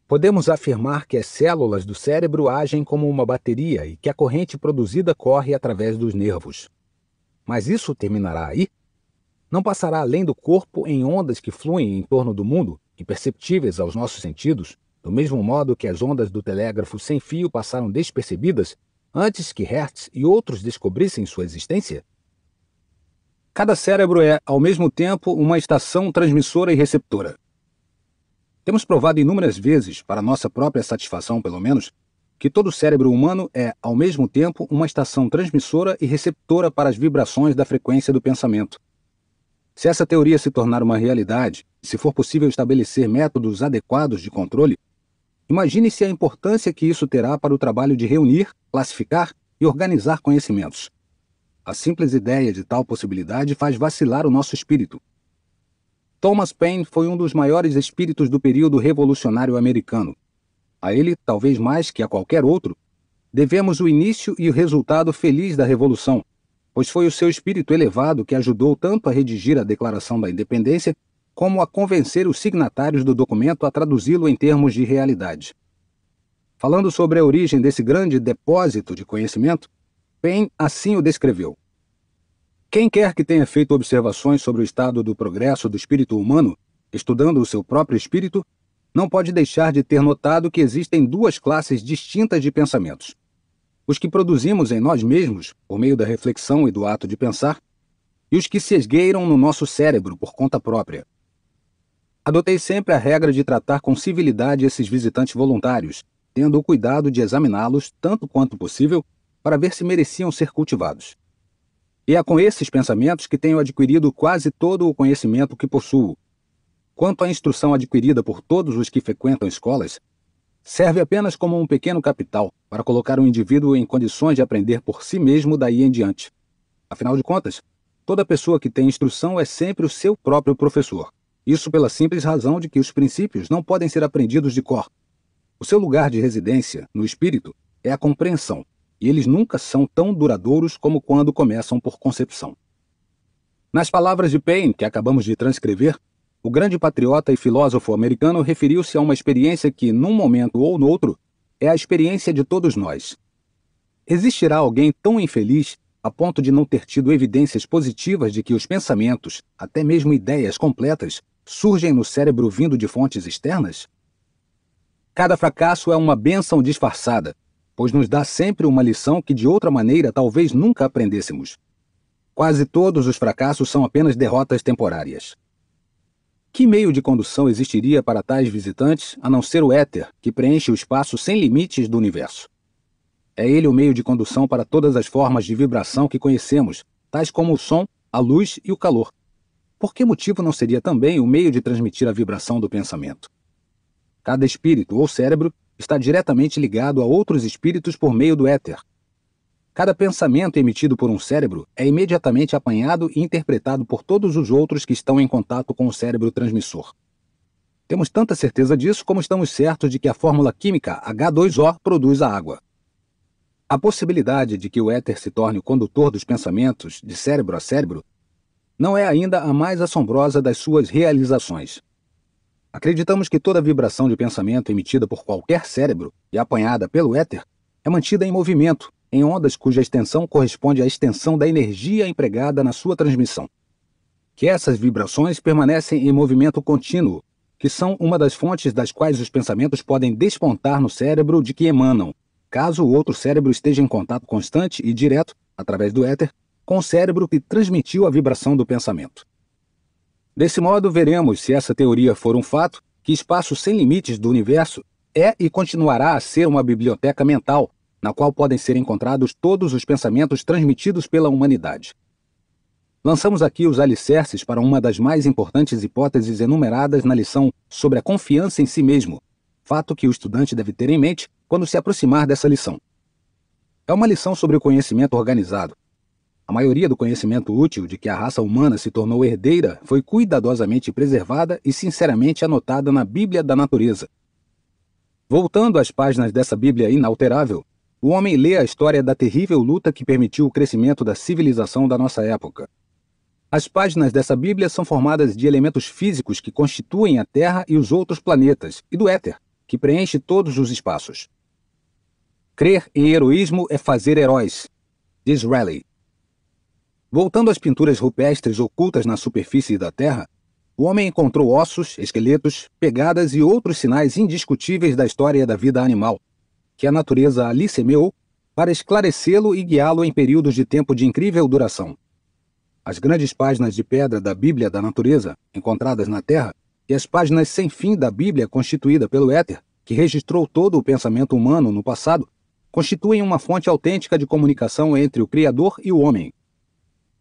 Podemos afirmar que as células do cérebro agem como uma bateria e que a corrente produzida corre através dos nervos. Mas isso terminará aí? Não passará além do corpo em ondas que fluem em torno do mundo, imperceptíveis aos nossos sentidos, do mesmo modo que as ondas do telégrafo sem fio passaram despercebidas antes que Hertz e outros descobrissem sua existência? Cada cérebro é, ao mesmo tempo, uma estação transmissora e receptora. Temos provado inúmeras vezes, para nossa própria satisfação pelo menos, que todo cérebro humano é, ao mesmo tempo, uma estação transmissora e receptora para as vibrações da frequência do pensamento. Se essa teoria se tornar uma realidade, e se for possível estabelecer métodos adequados de controle, imagine-se a importância que isso terá para o trabalho de reunir, classificar e organizar conhecimentos. A simples ideia de tal possibilidade faz vacilar o nosso espírito. Thomas Paine foi um dos maiores espíritos do período revolucionário americano. A ele, talvez mais que a qualquer outro, devemos o início e o resultado feliz da Revolução, pois foi o seu espírito elevado que ajudou tanto a redigir a Declaração da Independência, como a convencer os signatários do documento a traduzi-lo em termos de realidade. Falando sobre a origem desse grande depósito de conhecimento, Paine assim o descreveu. Quem quer que tenha feito observações sobre o estado do progresso do espírito humano, estudando o seu próprio espírito, não pode deixar de ter notado que existem duas classes distintas de pensamentos. Os que produzimos em nós mesmos, por meio da reflexão e do ato de pensar, e os que se esgueiram no nosso cérebro por conta própria. Adotei sempre a regra de tratar com civilidade esses visitantes voluntários, tendo o cuidado de examiná-los tanto quanto possível para ver se mereciam ser cultivados. E é com esses pensamentos que tenho adquirido quase todo o conhecimento que possuo. Quanto à instrução adquirida por todos os que frequentam escolas, serve apenas como um pequeno capital para colocar o indivíduo em condições de aprender por si mesmo daí em diante. Afinal de contas, toda pessoa que tem instrução é sempre o seu próprio professor. Isso pela simples razão de que os princípios não podem ser aprendidos de cor. O seu lugar de residência, no espírito, é a compreensão, e eles nunca são tão duradouros como quando começam por concepção. Nas palavras de Paine, que acabamos de transcrever, o grande patriota e filósofo americano referiu-se a uma experiência que, num momento ou noutro, é a experiência de todos nós. Existirá alguém tão infeliz a ponto de não ter tido evidências positivas de que os pensamentos, até mesmo ideias completas, surgem no cérebro vindo de fontes externas? Cada fracasso é uma bênção disfarçada, pois nos dá sempre uma lição que de outra maneira talvez nunca aprendêssemos. Quase todos os fracassos são apenas derrotas temporárias. Que meio de condução existiria para tais visitantes, a não ser o éter, que preenche o espaço sem limites do universo? É ele o meio de condução para todas as formas de vibração que conhecemos, tais como o som, a luz e o calor. Por que motivo não seria também o meio de transmitir a vibração do pensamento? Cada espírito ou cérebro está diretamente ligado a outros espíritos por meio do éter. Cada pensamento emitido por um cérebro é imediatamente apanhado e interpretado por todos os outros que estão em contato com o cérebro transmissor. Temos tanta certeza disso como estamos certos de que a fórmula química H2O produz a água. A possibilidade de que o éter se torne o condutor dos pensamentos de cérebro a cérebro não é ainda a mais assombrosa das suas realizações. Acreditamos que toda vibração de pensamento emitida por qualquer cérebro e apanhada pelo éter é mantida em movimento, em ondas cuja extensão corresponde à extensão da energia empregada na sua transmissão. Que essas vibrações permanecem em movimento contínuo, que são uma das fontes das quais os pensamentos podem despontar no cérebro de que emanam, caso o outro cérebro esteja em contato constante e direto, através do éter, com o cérebro que transmitiu a vibração do pensamento. Desse modo, veremos, se essa teoria for um fato, que espaço sem limites do universo é e continuará a ser uma biblioteca mental, na qual podem ser encontrados todos os pensamentos transmitidos pela humanidade. Lançamos aqui os alicerces para uma das mais importantes hipóteses enumeradas na lição sobre a confiança em si mesmo, fato que o estudante deve ter em mente quando se aproximar dessa lição. É uma lição sobre o conhecimento organizado. A maioria do conhecimento útil de que a raça humana se tornou herdeira foi cuidadosamente preservada e sinceramente anotada na Bíblia da Natureza. Voltando às páginas dessa Bíblia inalterável, o homem lê a história da terrível luta que permitiu o crescimento da civilização da nossa época. As páginas dessa Bíblia são formadas de elementos físicos que constituem a Terra e os outros planetas, e do éter, que preenche todos os espaços. Crer em heroísmo é fazer heróis, diz Raleigh. Voltando às pinturas rupestres ocultas na superfície da Terra, o homem encontrou ossos, esqueletos, pegadas e outros sinais indiscutíveis da história da vida animal, que a natureza ali semeou para esclarecê-lo e guiá-lo em períodos de tempo de incrível duração. As grandes páginas de pedra da Bíblia da Natureza, encontradas na Terra, e as páginas sem fim da Bíblia constituída pelo éter, que registrou todo o pensamento humano no passado, constituem uma fonte autêntica de comunicação entre o Criador e o homem.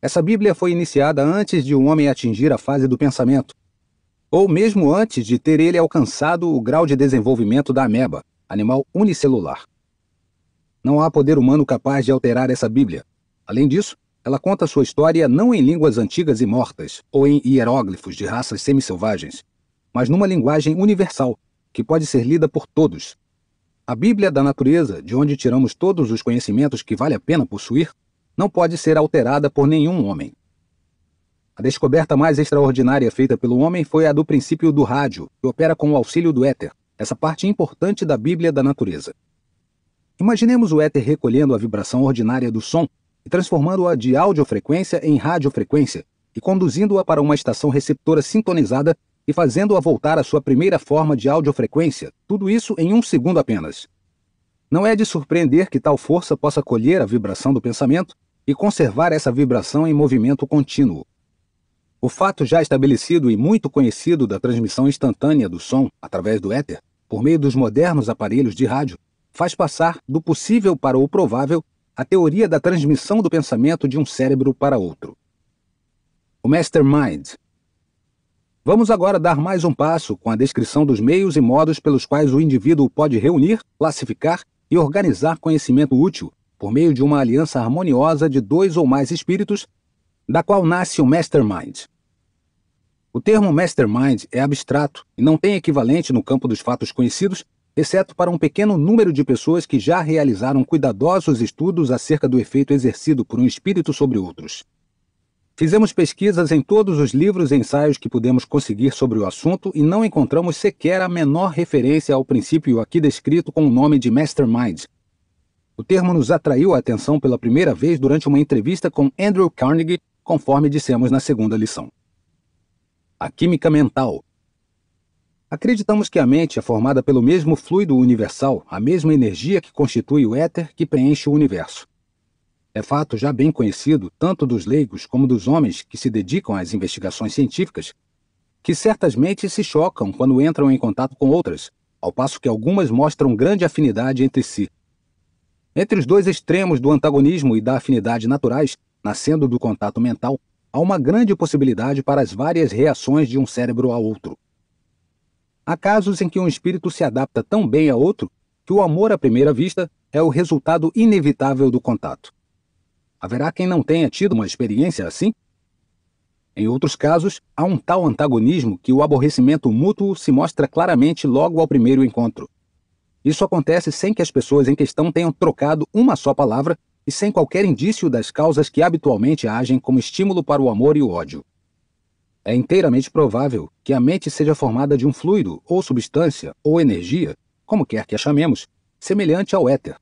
Essa Bíblia foi iniciada antes de o homem atingir a fase do pensamento, ou mesmo antes de ter ele alcançado o grau de desenvolvimento da ameba, animal unicelular. Não há poder humano capaz de alterar essa Bíblia. Além disso, ela conta sua história não em línguas antigas e mortas, ou em hieróglifos de raças semi-selvagens, mas numa linguagem universal, que pode ser lida por todos. A Bíblia da Natureza, de onde tiramos todos os conhecimentos que vale a pena possuir, não pode ser alterada por nenhum homem. A descoberta mais extraordinária feita pelo homem foi a do princípio do rádio, que opera com o auxílio do éter, essa parte importante da Bíblia da Natureza. Imaginemos o éter recolhendo a vibração ordinária do som e transformando-a de audiofrequência em radiofrequência e conduzindo-a para uma estação receptora sintonizada e fazendo-a voltar à sua primeira forma de audiofrequência, tudo isso em 1 segundo apenas. Não é de surpreender que tal força possa colher a vibração do pensamento e conservar essa vibração em movimento contínuo. O fato já estabelecido e muito conhecido da transmissão instantânea do som através do éter, por meio dos modernos aparelhos de rádio, faz passar do possível para o provável a teoria da transmissão do pensamento de um cérebro para outro. O Mastermind. Vamos agora dar mais um passo com a descrição dos meios e modos pelos quais o indivíduo pode reunir, classificar e organizar conhecimento útil por meio de uma aliança harmoniosa de 2 ou mais espíritos, da qual nasce o Mastermind. O termo Mastermind é abstrato e não tem equivalente no campo dos fatos conhecidos, exceto para um pequeno número de pessoas que já realizaram cuidadosos estudos acerca do efeito exercido por um espírito sobre outros. Fizemos pesquisas em todos os livros e ensaios que pudemos conseguir sobre o assunto e não encontramos sequer a menor referência ao princípio aqui descrito com o nome de Mastermind. O termo nos atraiu a atenção pela primeira vez durante uma entrevista com Andrew Carnegie, conforme dissemos na segunda lição. A química mental. Acreditamos que a mente é formada pelo mesmo fluido universal, a mesma energia que constitui o éter que preenche o universo. É fato já bem conhecido, tanto dos leigos como dos homens que se dedicam às investigações científicas, que certas mentes se chocam quando entram em contato com outras, ao passo que algumas mostram grande afinidade entre si. Entre os dois extremos do antagonismo e da afinidade naturais, nascendo do contato mental, há uma grande possibilidade para as várias reações de um cérebro ao outro. Há casos em que um espírito se adapta tão bem a outro que o amor à primeira vista é o resultado inevitável do contato. Haverá quem não tenha tido uma experiência assim? Em outros casos, há um tal antagonismo que o aborrecimento mútuo se mostra claramente logo ao primeiro encontro. Isso acontece sem que as pessoas em questão tenham trocado uma só palavra e sem qualquer indício das causas que habitualmente agem como estímulo para o amor e o ódio. É inteiramente provável que a mente seja formada de um fluido, ou substância, ou energia, como quer que a chamemos, semelhante ao éter.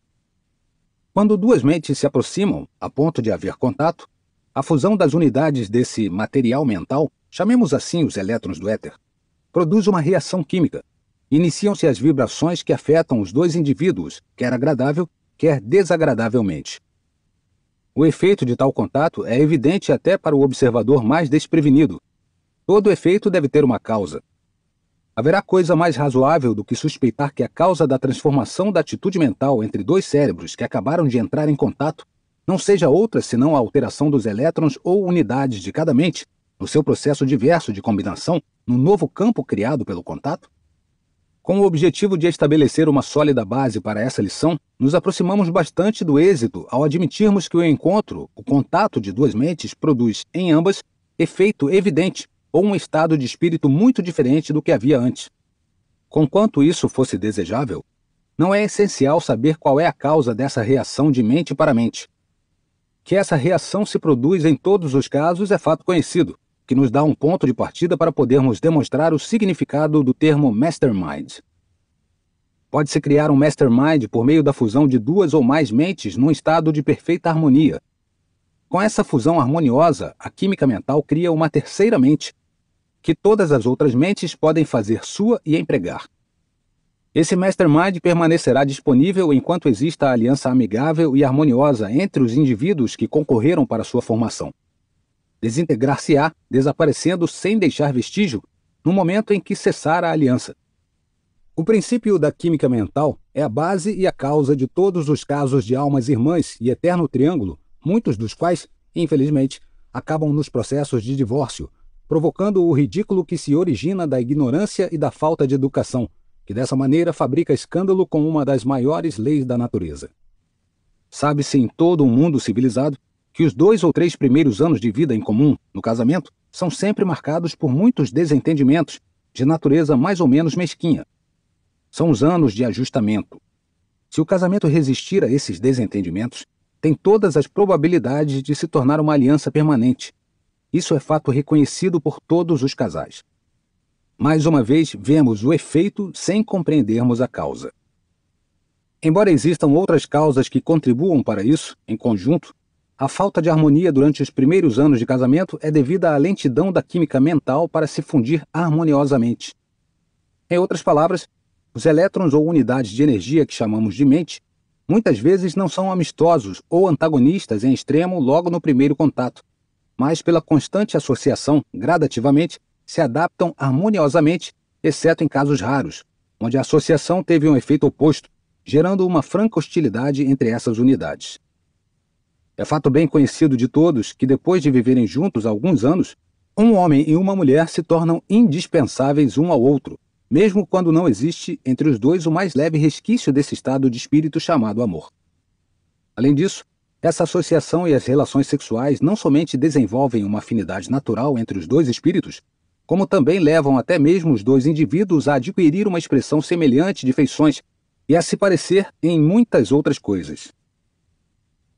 Quando duas mentes se aproximam a ponto de haver contato, a fusão das unidades desse material mental, chamemos assim os elétrons do éter, produz uma reação química. Iniciam-se as vibrações que afetam os dois indivíduos, quer agradável, quer desagradavelmente. O efeito de tal contato é evidente até para o observador mais desprevenido. Todo efeito deve ter uma causa. Haverá coisa mais razoável do que suspeitar que a causa da transformação da atitude mental entre dois cérebros que acabaram de entrar em contato não seja outra senão a alteração dos elétrons ou unidades de cada mente, no seu processo diverso de combinação, no novo campo criado pelo contato? Com o objetivo de estabelecer uma sólida base para essa lição, nos aproximamos bastante do êxito ao admitirmos que o encontro, o contato de duas mentes, produz, em ambas, efeito evidente, ou um estado de espírito muito diferente do que havia antes. Conquanto isso fosse desejável, não é essencial saber qual é a causa dessa reação de mente para mente. Que essa reação se produz em todos os casos é fato conhecido, que nos dá um ponto de partida para podermos demonstrar o significado do termo mastermind. Pode-se criar um mastermind por meio da fusão de duas ou mais mentes num estado de perfeita harmonia. Com essa fusão harmoniosa, a química mental cria uma terceira mente, que todas as outras mentes podem fazer sua e empregar. Esse mastermind permanecerá disponível enquanto exista a aliança amigável e harmoniosa entre os indivíduos que concorreram para sua formação. Desintegrar-se-á, desaparecendo sem deixar vestígio, no momento em que cessar a aliança. O princípio da química mental é a base e a causa de todos os casos de almas irmãs e eterno triângulo, muitos dos quais, infelizmente, acabam nos processos de divórcio, provocando o ridículo que se origina da ignorância e da falta de educação, que dessa maneira fabrica escândalo com uma das maiores leis da natureza. Sabe-se em todo o mundo civilizado que os 2 ou 3 primeiros anos de vida em comum, no casamento, são sempre marcados por muitos desentendimentos, de natureza mais ou menos mesquinha. São os anos de ajustamento. Se o casamento resistir a esses desentendimentos, tem todas as probabilidades de se tornar uma aliança permanente. Isso é fato reconhecido por todos os casais. Mais uma vez, vemos o efeito sem compreendermos a causa. Embora existam outras causas que contribuam para isso, em conjunto, a falta de harmonia durante os primeiros anos de casamento é devida à lentidão da química mental para se fundir harmoniosamente. Em outras palavras, os elétrons ou unidades de energia que chamamos de mente, muitas vezes não são amistosos ou antagonistas em extremo logo no primeiro contato, mas pela constante associação, gradativamente, se adaptam harmoniosamente, exceto em casos raros, onde a associação teve um efeito oposto, gerando uma franca hostilidade entre essas unidades. É fato bem conhecido de todos que, depois de viverem juntos há alguns anos, um homem e uma mulher se tornam indispensáveis um ao outro, mesmo quando não existe entre os dois o mais leve resquício desse estado de espírito chamado amor. Além disso, essa associação e as relações sexuais não somente desenvolvem uma afinidade natural entre os dois espíritos, como também levam até mesmo os dois indivíduos a adquirir uma expressão semelhante de feições e a se parecer em muitas outras coisas.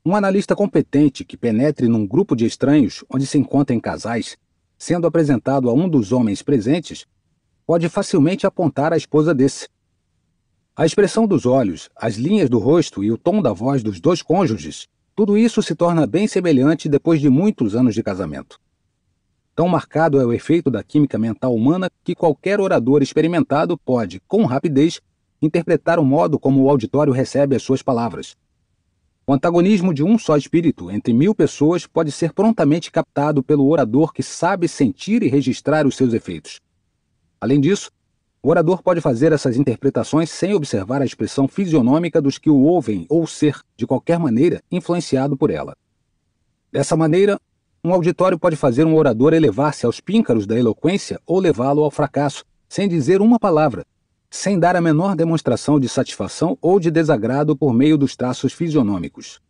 Um analista competente que penetre num grupo de estranhos onde se encontrem casais, sendo apresentado a um dos homens presentes, pode facilmente apontar a esposa desse. A expressão dos olhos, as linhas do rosto e o tom da voz dos dois cônjuges, tudo isso se torna bem semelhante depois de muitos anos de casamento. Tão marcado é o efeito da química mental humana que qualquer orador experimentado pode, com rapidez, interpretar o modo como o auditório recebe as suas palavras. O antagonismo de um só espírito entre 1000 pessoas pode ser prontamente captado pelo orador que sabe sentir e registrar os seus efeitos. Além disso, o orador pode fazer essas interpretações sem observar a expressão fisionômica dos que o ouvem ou ser, de qualquer maneira, influenciado por ela. Dessa maneira, um auditório pode fazer um orador elevar-se aos píncaros da eloquência ou levá-lo ao fracasso, sem dizer uma palavra, sem dar a menor demonstração de satisfação ou de desagrado por meio dos traços fisionômicos.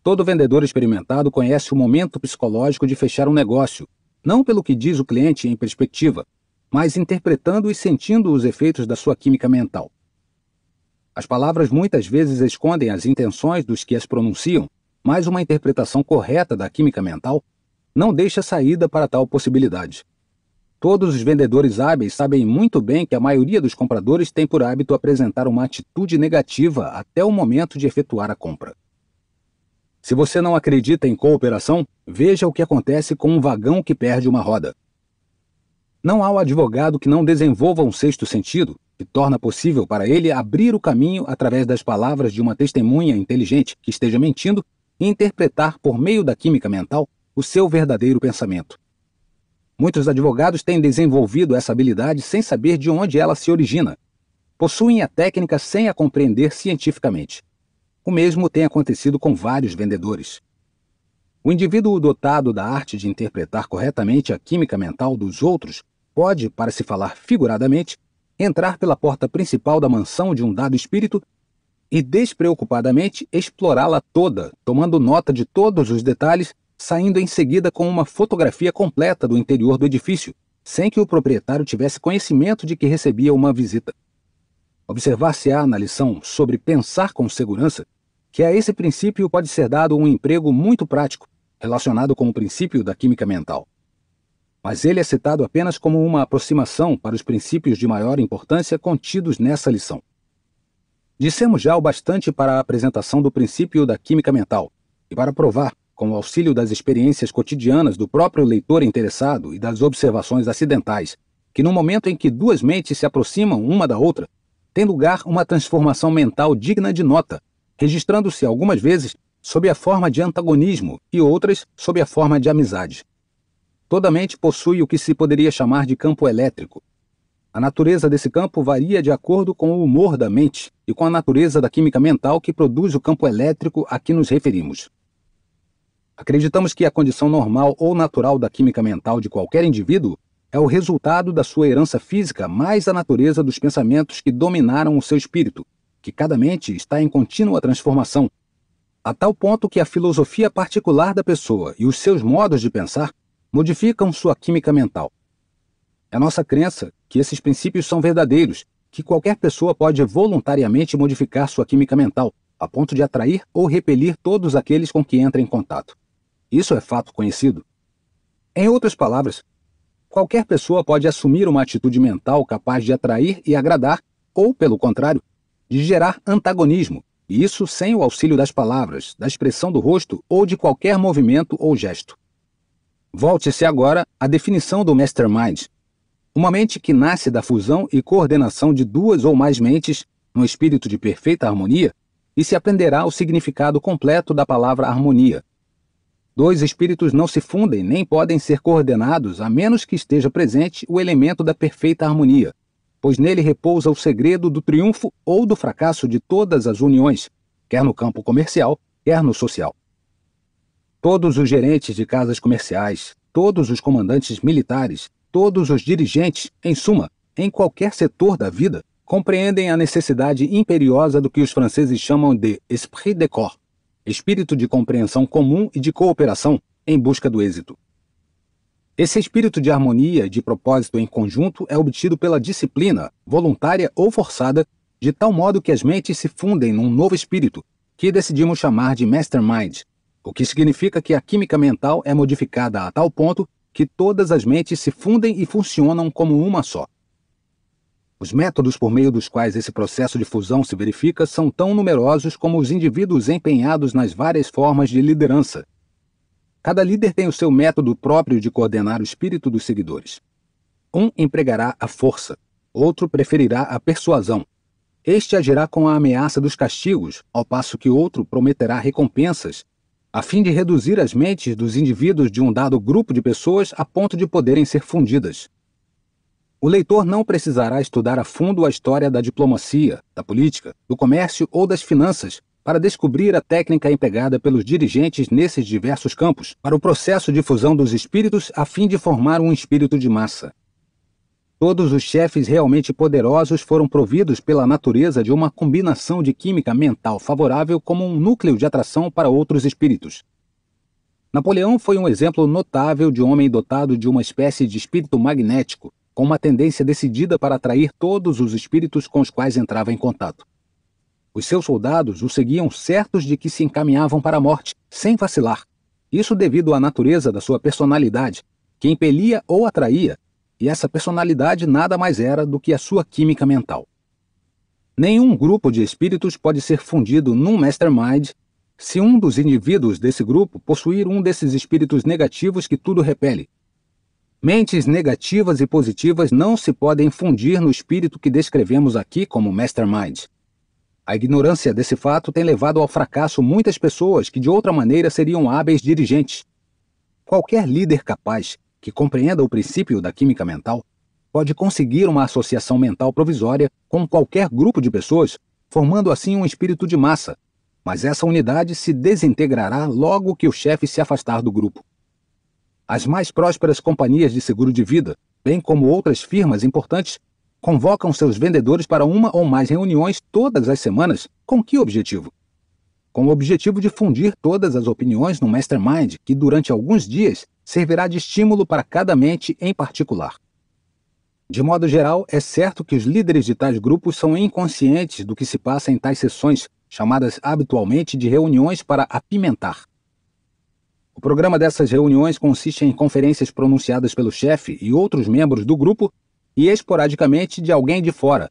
Todo vendedor experimentado conhece o momento psicológico de fechar um negócio, não pelo que diz o cliente em perspectiva, mas interpretando e sentindo os efeitos da sua química mental. As palavras muitas vezes escondem as intenções dos que as pronunciam, mas uma interpretação correta da química mental não deixa saída para tal possibilidade. Todos os vendedores hábeis sabem muito bem que a maioria dos compradores tem por hábito apresentar uma atitude negativa até o momento de efetuar a compra. Se você não acredita em cooperação, veja o que acontece com um vagão que perde uma roda. Não há um advogado que não desenvolva um sexto sentido, que torna possível para ele abrir o caminho através das palavras de uma testemunha inteligente que esteja mentindo e interpretar por meio da química mental o seu verdadeiro pensamento. Muitos advogados têm desenvolvido essa habilidade sem saber de onde ela se origina. Possuem a técnica sem a compreender cientificamente. O mesmo tem acontecido com vários vendedores. O indivíduo dotado da arte de interpretar corretamente a química mental dos outros pode, para se falar figuradamente, entrar pela porta principal da mansão de um dado espírito e despreocupadamente explorá-la toda, tomando nota de todos os detalhes, saindo em seguida com uma fotografia completa do interior do edifício, sem que o proprietário tivesse conhecimento de que recebia uma visita. Observar-se-á na lição sobre pensar com segurança que a esse princípio pode ser dado um emprego muito prático, relacionado com o princípio da química mental. Mas ele é citado apenas como uma aproximação para os princípios de maior importância contidos nessa lição. Dissemos já o bastante para a apresentação do princípio da química mental, e para provar, com o auxílio das experiências cotidianas do próprio leitor interessado e das observações acidentais, que no momento em que duas mentes se aproximam uma da outra, tem lugar uma transformação mental digna de nota, registrando-se algumas vezes sob a forma de antagonismo e outras sob a forma de amizade. Toda mente possui o que se poderia chamar de campo elétrico. A natureza desse campo varia de acordo com o humor da mente e com a natureza da química mental que produz o campo elétrico a que nos referimos. Acreditamos que a condição normal ou natural da química mental de qualquer indivíduo é o resultado da sua herança física mais a natureza dos pensamentos que dominaram o seu espírito, que cada mente está em contínua transformação, a tal ponto que a filosofia particular da pessoa e os seus modos de pensar modificam sua química mental. É nossa crença que esses princípios são verdadeiros, que qualquer pessoa pode voluntariamente modificar sua química mental, a ponto de atrair ou repelir todos aqueles com que entra em contato. Isso é fato conhecido. Em outras palavras, qualquer pessoa pode assumir uma atitude mental capaz de atrair e agradar, ou, pelo contrário, de gerar antagonismo, e isso sem o auxílio das palavras, da expressão do rosto ou de qualquer movimento ou gesto. Volte-se agora à definição do Mastermind. Uma mente que nasce da fusão e coordenação de duas ou mais mentes, num espírito de perfeita harmonia, e se aprenderá o significado completo da palavra harmonia. Dois espíritos não se fundem nem podem ser coordenados a menos que esteja presente o elemento da perfeita harmonia, pois nele repousa o segredo do triunfo ou do fracasso de todas as uniões, quer no campo comercial, quer no social. Todos os gerentes de casas comerciais, todos os comandantes militares, todos os dirigentes, em suma, em qualquer setor da vida, compreendem a necessidade imperiosa do que os franceses chamam de esprit de corps, espírito de compreensão comum e de cooperação em busca do êxito. Esse espírito de harmonia e de propósito em conjunto é obtido pela disciplina, voluntária ou forçada, de tal modo que as mentes se fundem num novo espírito, que decidimos chamar de Mastermind, o que significa que a química mental é modificada a tal ponto que todas as mentes se fundem e funcionam como uma só. Os métodos por meio dos quais esse processo de fusão se verifica são tão numerosos como os indivíduos empenhados nas várias formas de liderança. Cada líder tem o seu método próprio de coordenar o espírito dos seguidores. Um empregará a força, outro preferirá a persuasão, este agirá com a ameaça dos castigos, ao passo que outro prometerá recompensas, a fim de reduzir as mentes dos indivíduos de um dado grupo de pessoas a ponto de poderem ser fundidas. O leitor não precisará estudar a fundo a história da diplomacia, da política, do comércio ou das finanças para descobrir a técnica empregada pelos dirigentes nesses diversos campos para o processo de fusão dos espíritos a fim de formar um espírito de massa. Todos os chefes realmente poderosos foram providos pela natureza de uma combinação de química mental favorável como um núcleo de atração para outros espíritos. Napoleão foi um exemplo notável de homem dotado de uma espécie de espírito magnético, com uma tendência decidida para atrair todos os espíritos com os quais entrava em contato. Os seus soldados o seguiam certos de que se encaminhavam para a morte, sem vacilar. Isso devido à natureza da sua personalidade, que impelia ou atraía, e essa personalidade nada mais era do que a sua química mental. Nenhum grupo de espíritos pode ser fundido num mastermind se um dos indivíduos desse grupo possuir um desses espíritos negativos que tudo repele. Mentes negativas e positivas não se podem fundir no espírito que descrevemos aqui como mastermind. A ignorância desse fato tem levado ao fracasso muitas pessoas que de outra maneira seriam hábeis dirigentes. Qualquer líder capaz que compreenda o princípio da química mental pode conseguir uma associação mental provisória com qualquer grupo de pessoas, formando assim um espírito de massa, mas essa unidade se desintegrará logo que o chefe se afastar do grupo. As mais prósperas companhias de seguro de vida, bem como outras firmas importantes, convocam seus vendedores para uma ou mais reuniões todas as semanas. Com que objetivo? Com o objetivo de fundir todas as opiniões no mastermind, que durante alguns dias servirá de estímulo para cada mente em particular. De modo geral, é certo que os líderes de tais grupos são inconscientes do que se passa em tais sessões, chamadas habitualmente de reuniões para apimentar. O programa dessas reuniões consiste em conferências pronunciadas pelo chefe e outros membros do grupo e esporadicamente de alguém de fora.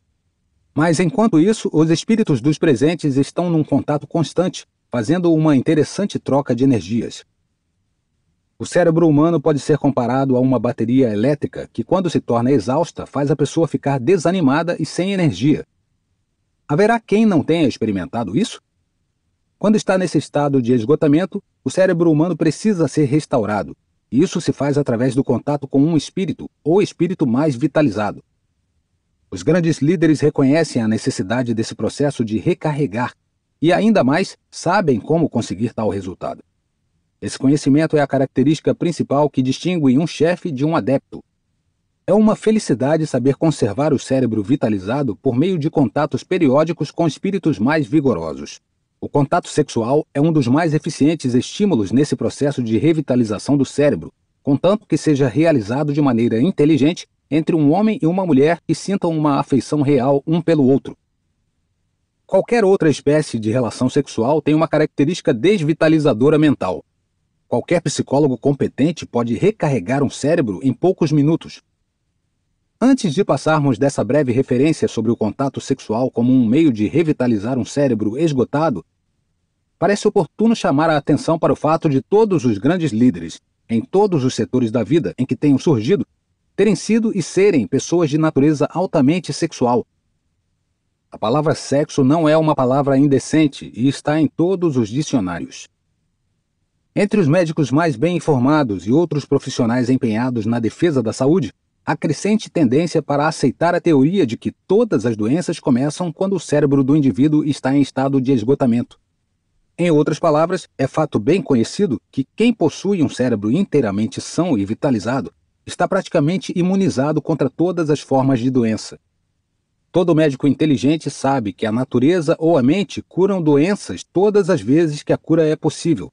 Mas enquanto isso, os espíritos dos presentes estão num contato constante, fazendo uma interessante troca de energias. O cérebro humano pode ser comparado a uma bateria elétrica que, quando se torna exausta, faz a pessoa ficar desanimada e sem energia. Haverá quem não tenha experimentado isso? Quando está nesse estado de esgotamento, o cérebro humano precisa ser restaurado. Isso se faz através do contato com um espírito, ou espírito mais vitalizado. Os grandes líderes reconhecem a necessidade desse processo de recarregar e, ainda mais, sabem como conseguir tal resultado. Esse conhecimento é a característica principal que distingue um chefe de um adepto. É uma felicidade saber conservar o cérebro vitalizado por meio de contatos periódicos com espíritos mais vigorosos. O contato sexual é um dos mais eficientes estímulos nesse processo de revitalização do cérebro, contanto que seja realizado de maneira inteligente entre um homem e uma mulher que sintam uma afeição real um pelo outro. Qualquer outra espécie de relação sexual tem uma característica desvitalizadora mental. Qualquer psicólogo competente pode recarregar um cérebro em poucos minutos. Antes de passarmos dessa breve referência sobre o contato sexual como um meio de revitalizar um cérebro esgotado, parece oportuno chamar a atenção para o fato de todos os grandes líderes, em todos os setores da vida em que tenham surgido, terem sido e serem pessoas de natureza altamente sexual. A palavra sexo não é uma palavra indecente e está em todos os dicionários. Entre os médicos mais bem informados e outros profissionais empenhados na defesa da saúde, há crescente tendência para aceitar a teoria de que todas as doenças começam quando o cérebro do indivíduo está em estado de esgotamento. Em outras palavras, é fato bem conhecido que quem possui um cérebro inteiramente são e vitalizado está praticamente imunizado contra todas as formas de doença. Todo médico inteligente sabe que a natureza ou a mente curam doenças todas as vezes que a cura é possível.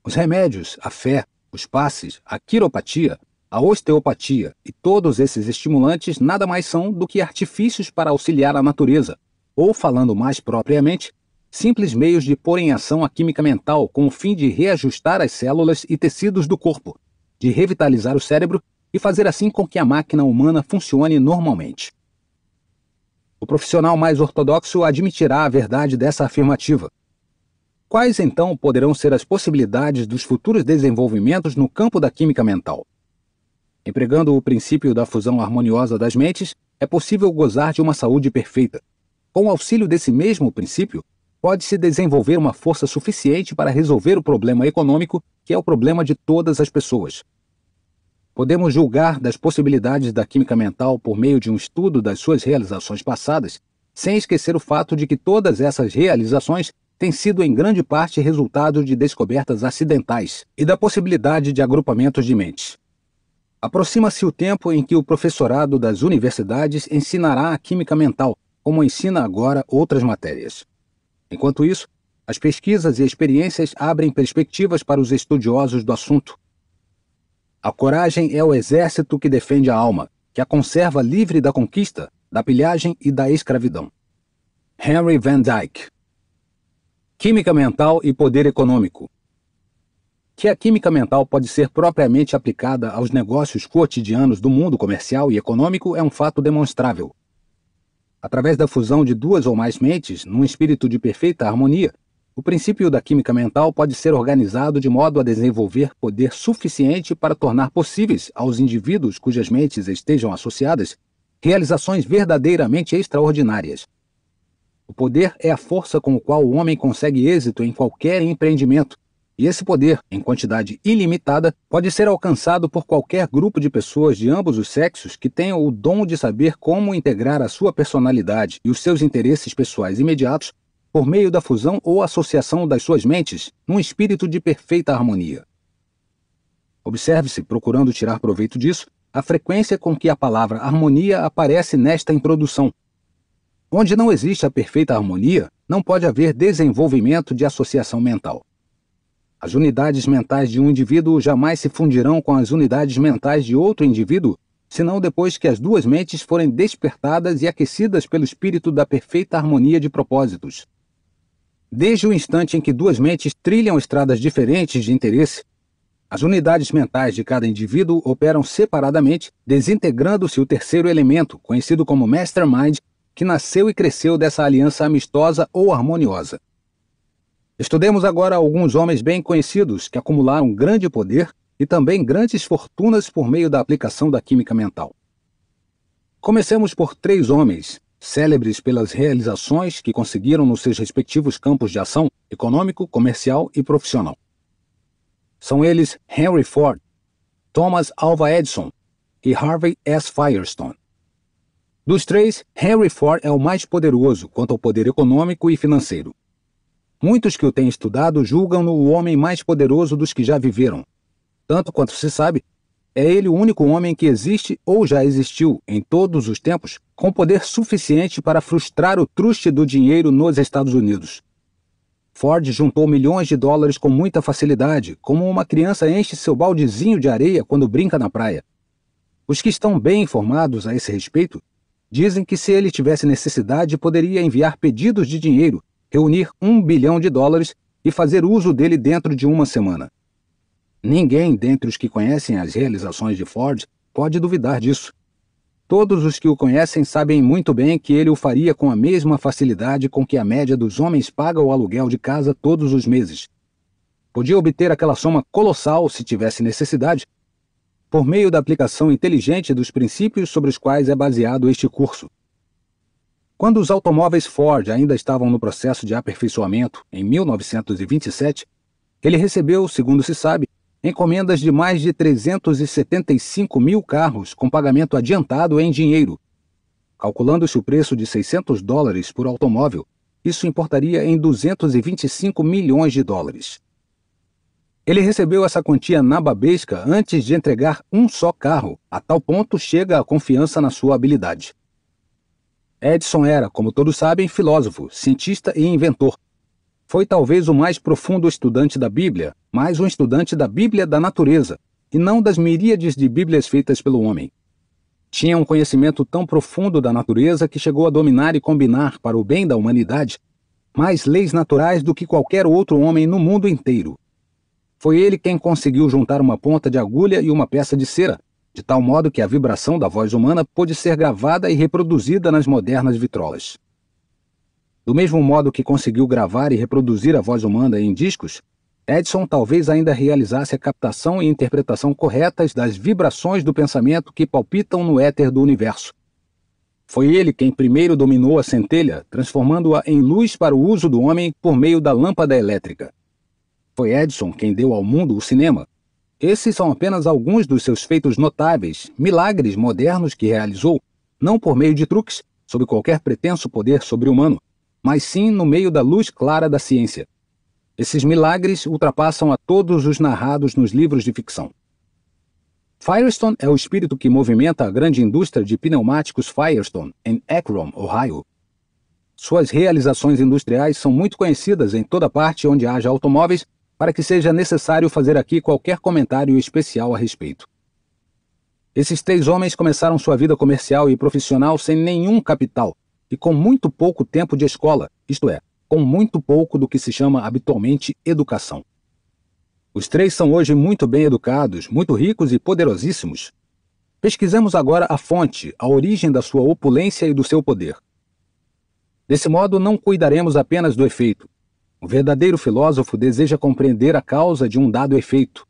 Os remédios, a fé, os passes, a quiropatia, a osteopatia e todos esses estimulantes nada mais são do que artifícios para auxiliar a natureza, ou, falando mais propriamente, simples meios de pôr em ação a química mental com o fim de reajustar as células e tecidos do corpo, de revitalizar o cérebro e fazer assim com que a máquina humana funcione normalmente. O profissional mais ortodoxo admitirá a verdade dessa afirmativa. Quais, então, poderão ser as possibilidades dos futuros desenvolvimentos no campo da química mental? Empregando o princípio da fusão harmoniosa das mentes, é possível gozar de uma saúde perfeita. Com o auxílio desse mesmo princípio, pode-se desenvolver uma força suficiente para resolver o problema econômico, que é o problema de todas as pessoas. Podemos julgar das possibilidades da química mental por meio de um estudo das suas realizações passadas, sem esquecer o fato de que todas essas realizações têm sido em grande parte resultado de descobertas acidentais e da possibilidade de agrupamentos de mentes. Aproxima-se o tempo em que o professorado das universidades ensinará a química mental, como ensina agora outras matérias. Enquanto isso, as pesquisas e experiências abrem perspectivas para os estudiosos do assunto. A coragem é o exército que defende a alma, que a conserva livre da conquista, da pilhagem e da escravidão. Henry Van Dyke. Química mental e poder econômico. Que a química mental pode ser propriamente aplicada aos negócios cotidianos do mundo comercial e econômico é um fato demonstrável. Através da fusão de duas ou mais mentes, num espírito de perfeita harmonia, o princípio da química mental pode ser organizado de modo a desenvolver poder suficiente para tornar possíveis aos indivíduos cujas mentes estejam associadas realizações verdadeiramente extraordinárias. O poder é a força com a qual o homem consegue êxito em qualquer empreendimento, e esse poder, em quantidade ilimitada, pode ser alcançado por qualquer grupo de pessoas de ambos os sexos que tenham o dom de saber como integrar a sua personalidade e os seus interesses pessoais imediatos por meio da fusão ou associação das suas mentes num espírito de perfeita harmonia. Observe-se, procurando tirar proveito disso, a frequência com que a palavra harmonia aparece nesta introdução. Onde não existe a perfeita harmonia, não pode haver desenvolvimento de associação mental. As unidades mentais de um indivíduo jamais se fundirão com as unidades mentais de outro indivíduo, senão depois que as duas mentes forem despertadas e aquecidas pelo espírito da perfeita harmonia de propósitos. Desde o instante em que duas mentes trilham estradas diferentes de interesse, as unidades mentais de cada indivíduo operam separadamente, desintegrando-se o terceiro elemento, conhecido como Mastermind, que nasceu e cresceu dessa aliança amistosa ou harmoniosa. Estudemos agora alguns homens bem conhecidos que acumularam grande poder e também grandes fortunas por meio da aplicação da química mental. Comecemos por 3 homens, célebres pelas realizações que conseguiram nos seus respectivos campos de ação econômico, comercial e profissional. São eles Henry Ford, Thomas Alva Edison e Harvey S. Firestone. Dos 3, Henry Ford é o mais poderoso quanto ao poder econômico e financeiro. Muitos que o têm estudado julgam-no o homem mais poderoso dos que já viveram. Tanto quanto se sabe, é ele o único homem que existe ou já existiu, em todos os tempos, com poder suficiente para frustrar o truste do dinheiro nos Estados Unidos. Ford juntou milhões de dólares com muita facilidade, como uma criança enche seu baldezinho de areia quando brinca na praia. Os que estão bem informados a esse respeito dizem que se ele tivesse necessidade poderia enviar pedidos de dinheiro, reunir $1 bilhão e fazer uso dele dentro de uma semana. Ninguém dentre os que conhecem as realizações de Ford pode duvidar disso. Todos os que o conhecem sabem muito bem que ele o faria com a mesma facilidade com que a média dos homens paga o aluguel de casa todos os meses. Podia obter aquela soma colossal, se tivesse necessidade, por meio da aplicação inteligente dos princípios sobre os quais é baseado este curso. Quando os automóveis Ford ainda estavam no processo de aperfeiçoamento, em 1927, ele recebeu, segundo se sabe, encomendas de mais de 375 mil carros com pagamento adiantado em dinheiro. Calculando-se o preço de $600 por automóvel, isso importaria em $225 milhões. Ele recebeu essa quantia nababesca antes de entregar um só carro, a tal ponto chega a confiança na sua habilidade. Edison era, como todos sabem, filósofo, cientista e inventor. Foi talvez o mais profundo estudante da Bíblia, mas um estudante da Bíblia da natureza, e não das miríades de Bíblias feitas pelo homem. Tinha um conhecimento tão profundo da natureza que chegou a dominar e combinar, para o bem da humanidade, mais leis naturais do que qualquer outro homem no mundo inteiro. Foi ele quem conseguiu juntar uma ponta de agulha e uma peça de cera, de tal modo que a vibração da voz humana pôde ser gravada e reproduzida nas modernas vitrolas. Do mesmo modo que conseguiu gravar e reproduzir a voz humana em discos, Edison talvez ainda realizasse a captação e interpretação corretas das vibrações do pensamento que palpitam no éter do universo. Foi ele quem primeiro dominou a centelha, transformando-a em luz para o uso do homem por meio da lâmpada elétrica. Foi Edison quem deu ao mundo o cinema. Esses são apenas alguns dos seus feitos notáveis, milagres modernos que realizou, não por meio de truques, sob qualquer pretenso poder sobre-humano, mas sim no meio da luz clara da ciência. Esses milagres ultrapassam a todos os narrados nos livros de ficção. Firestone é o espírito que movimenta a grande indústria de pneumáticos Firestone, em Akron, Ohio. Suas realizações industriais são muito conhecidas em toda parte onde haja automóveis, para que seja necessário fazer aqui qualquer comentário especial a respeito. Esses 3 homens começaram sua vida comercial e profissional sem nenhum capital e com muito pouco tempo de escola, isto é, com muito pouco do que se chama habitualmente educação. Os 3 são hoje muito bem educados, muito ricos e poderosíssimos. Pesquisemos agora a fonte, a origem da sua opulência e do seu poder. Desse modo, não cuidaremos apenas do efeito. O verdadeiro filósofo deseja compreender a causa de um dado efeito.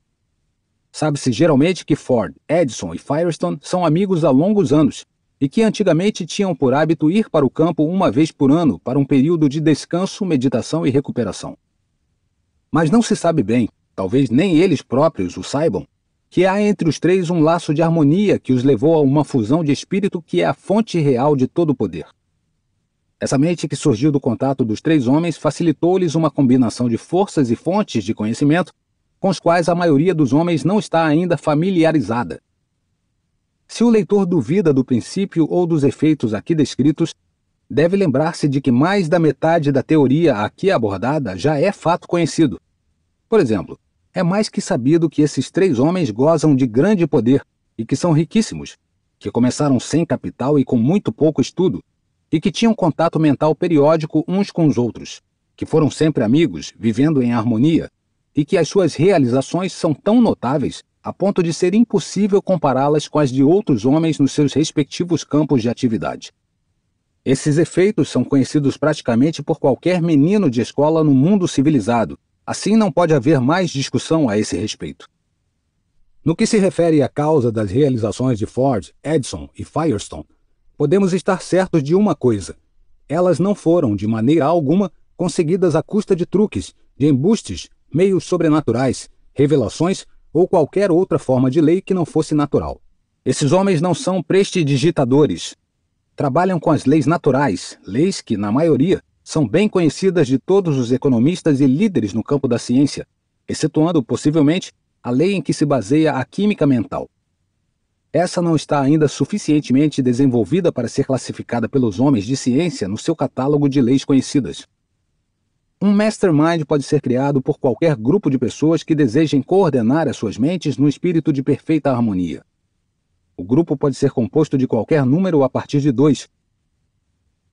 Sabe-se geralmente que Ford, Edison e Firestone são amigos há longos anos e que antigamente tinham por hábito ir para o campo uma vez por ano para um período de descanso, meditação e recuperação. Mas não se sabe bem, talvez nem eles próprios o saibam, que há entre os 3 um laço de harmonia que os levou a uma fusão de espírito que é a fonte real de todo o poder. Essa mente que surgiu do contato dos 3 homens facilitou-lhes uma combinação de forças e fontes de conhecimento com os quais a maioria dos homens não está ainda familiarizada. Se o leitor duvida do princípio ou dos efeitos aqui descritos, deve lembrar-se de que mais da metade da teoria aqui abordada já é fato conhecido. Por exemplo, é mais que sabido que esses 3 homens gozam de grande poder e que são riquíssimos, que começaram sem capital e com muito pouco estudo, e que tinham contato mental periódico uns com os outros, que foram sempre amigos, vivendo em harmonia, e que as suas realizações são tão notáveis a ponto de ser impossível compará-las com as de outros homens nos seus respectivos campos de atividade. Esses efeitos são conhecidos praticamente por qualquer menino de escola no mundo civilizado, assim não pode haver mais discussão a esse respeito. No que se refere à causa das realizações de Ford, Edison e Firestone, podemos estar certos de uma coisa: elas não foram, de maneira alguma, conseguidas à custa de truques, de embustes, meios sobrenaturais, revelações ou qualquer outra forma de lei que não fosse natural. Esses homens não são prestidigitadores. Trabalham com as leis naturais, leis que, na maioria, são bem conhecidas de todos os economistas e líderes no campo da ciência, excetuando, possivelmente, a lei em que se baseia a química mental. Essa não está ainda suficientemente desenvolvida para ser classificada pelos homens de ciência no seu catálogo de leis conhecidas. Um mastermind pode ser criado por qualquer grupo de pessoas que desejem coordenar as suas mentes num espírito de perfeita harmonia. O grupo pode ser composto de qualquer número a partir de 2.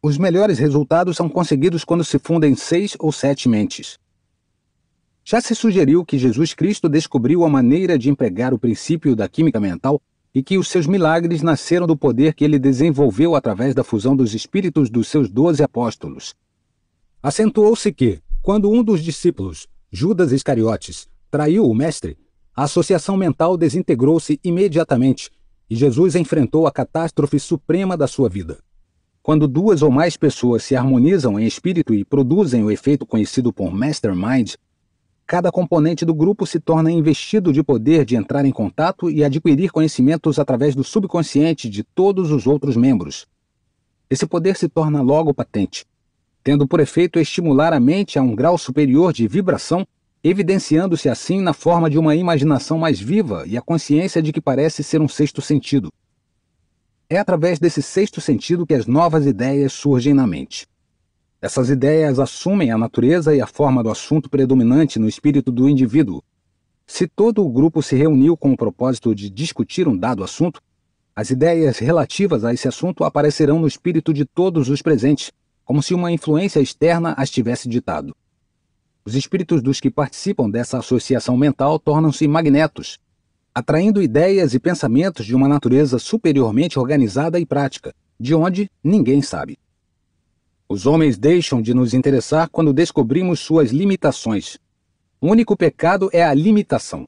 Os melhores resultados são conseguidos quando se fundem 6 ou 7 mentes. Já se sugeriu que Jesus Cristo descobriu a maneira de empregar o princípio da química mental e que os seus milagres nasceram do poder que ele desenvolveu através da fusão dos espíritos dos seus 12 apóstolos. Acentuou-se que, quando um dos discípulos, Judas Iscariotes, traiu o mestre, a associação mental desintegrou-se imediatamente e Jesus enfrentou a catástrofe suprema da sua vida. Quando 2 ou mais pessoas se harmonizam em espírito e produzem o efeito conhecido por mastermind, cada componente do grupo se torna investido de poder de entrar em contato e adquirir conhecimentos através do subconsciente de todos os outros membros. Esse poder se torna logo patente, tendo por efeito estimular a mente a um grau superior de vibração, evidenciando-se assim na forma de uma imaginação mais viva e a consciência de que parece ser um sexto sentido. É através desse sexto sentido que as novas ideias surgem na mente. Essas ideias assumem a natureza e a forma do assunto predominante no espírito do indivíduo. Se todo o grupo se reuniu com o propósito de discutir um dado assunto, as ideias relativas a esse assunto aparecerão no espírito de todos os presentes, como se uma influência externa as tivesse ditado. Os espíritos dos que participam dessa associação mental tornam-se magnetos, atraindo ideias e pensamentos de uma natureza superiormente organizada e prática, de onde ninguém sabe. Os homens deixam de nos interessar quando descobrimos suas limitações. O único pecado é a limitação.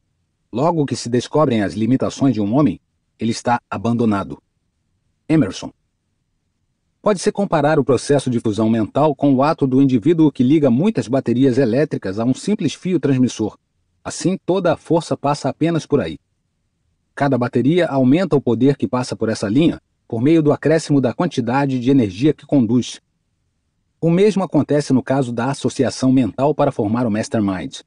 Logo que se descobrem as limitações de um homem, ele está abandonado. Emerson. Pode-se comparar o processo de fusão mental com o ato do indivíduo que liga muitas baterias elétricas a um simples fio transmissor. Assim, toda a força passa apenas por aí. Cada bateria aumenta o poder que passa por essa linha, por meio do acréscimo da quantidade de energia que conduz. O mesmo acontece no caso da associação mental para formar o Mastermind.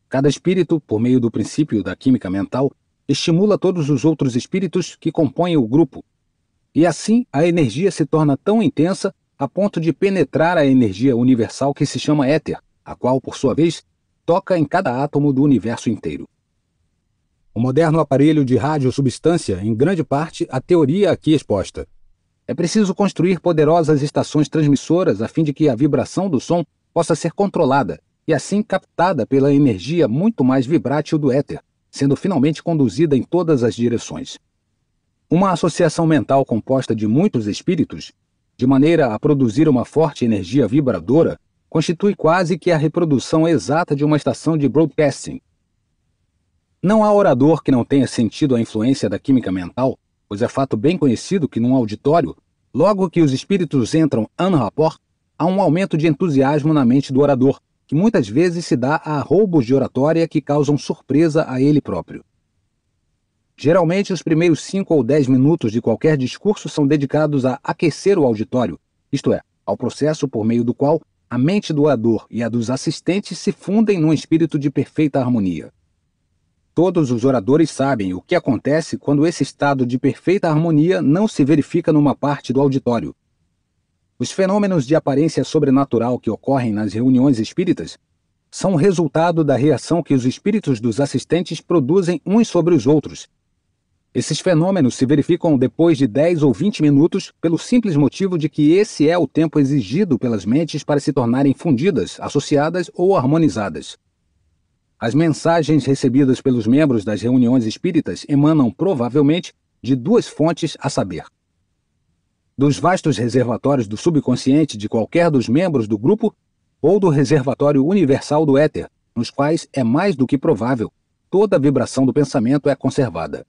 Cada espírito, por meio do princípio da química mental, estimula todos os outros espíritos que compõem o grupo. E assim, a energia se torna tão intensa a ponto de penetrar a energia universal que se chama éter, a qual, por sua vez, toca em cada átomo do universo inteiro. O moderno aparelho de radiosubstância, em grande parte, a teoria aqui exposta. É preciso construir poderosas estações transmissoras a fim de que a vibração do som possa ser controlada e assim captada pela energia muito mais vibrátil do éter, sendo finalmente conduzida em todas as direções. Uma associação mental composta de muitos espíritos, de maneira a produzir uma forte energia vibradora, constitui quase que a reprodução exata de uma estação de broadcasting. Não há orador que não tenha sentido a influência da química mental, pois é fato bem conhecido que num auditório, logo que os espíritos entram en rapport, há um aumento de entusiasmo na mente do orador, que muitas vezes se dá a roubos de oratória que causam surpresa a ele próprio. Geralmente, os primeiros 5 ou 10 minutos de qualquer discurso são dedicados a aquecer o auditório, isto é, ao processo por meio do qual a mente do orador e a dos assistentes se fundem num espírito de perfeita harmonia. Todos os oradores sabem o que acontece quando esse estado de perfeita harmonia não se verifica numa parte do auditório. Os fenômenos de aparência sobrenatural que ocorrem nas reuniões espíritas são o resultado da reação que os espíritos dos assistentes produzem uns sobre os outros. Esses fenômenos se verificam depois de 10 ou 20 minutos pelo simples motivo de que esse é o tempo exigido pelas mentes para se tornarem fundidas, associadas ou harmonizadas. As mensagens recebidas pelos membros das reuniões espíritas emanam provavelmente de duas fontes, a saber: dos vastos reservatórios do subconsciente de qualquer dos membros do grupo ou do reservatório universal do éter, nos quais é mais do que provável toda a vibração do pensamento é conservada.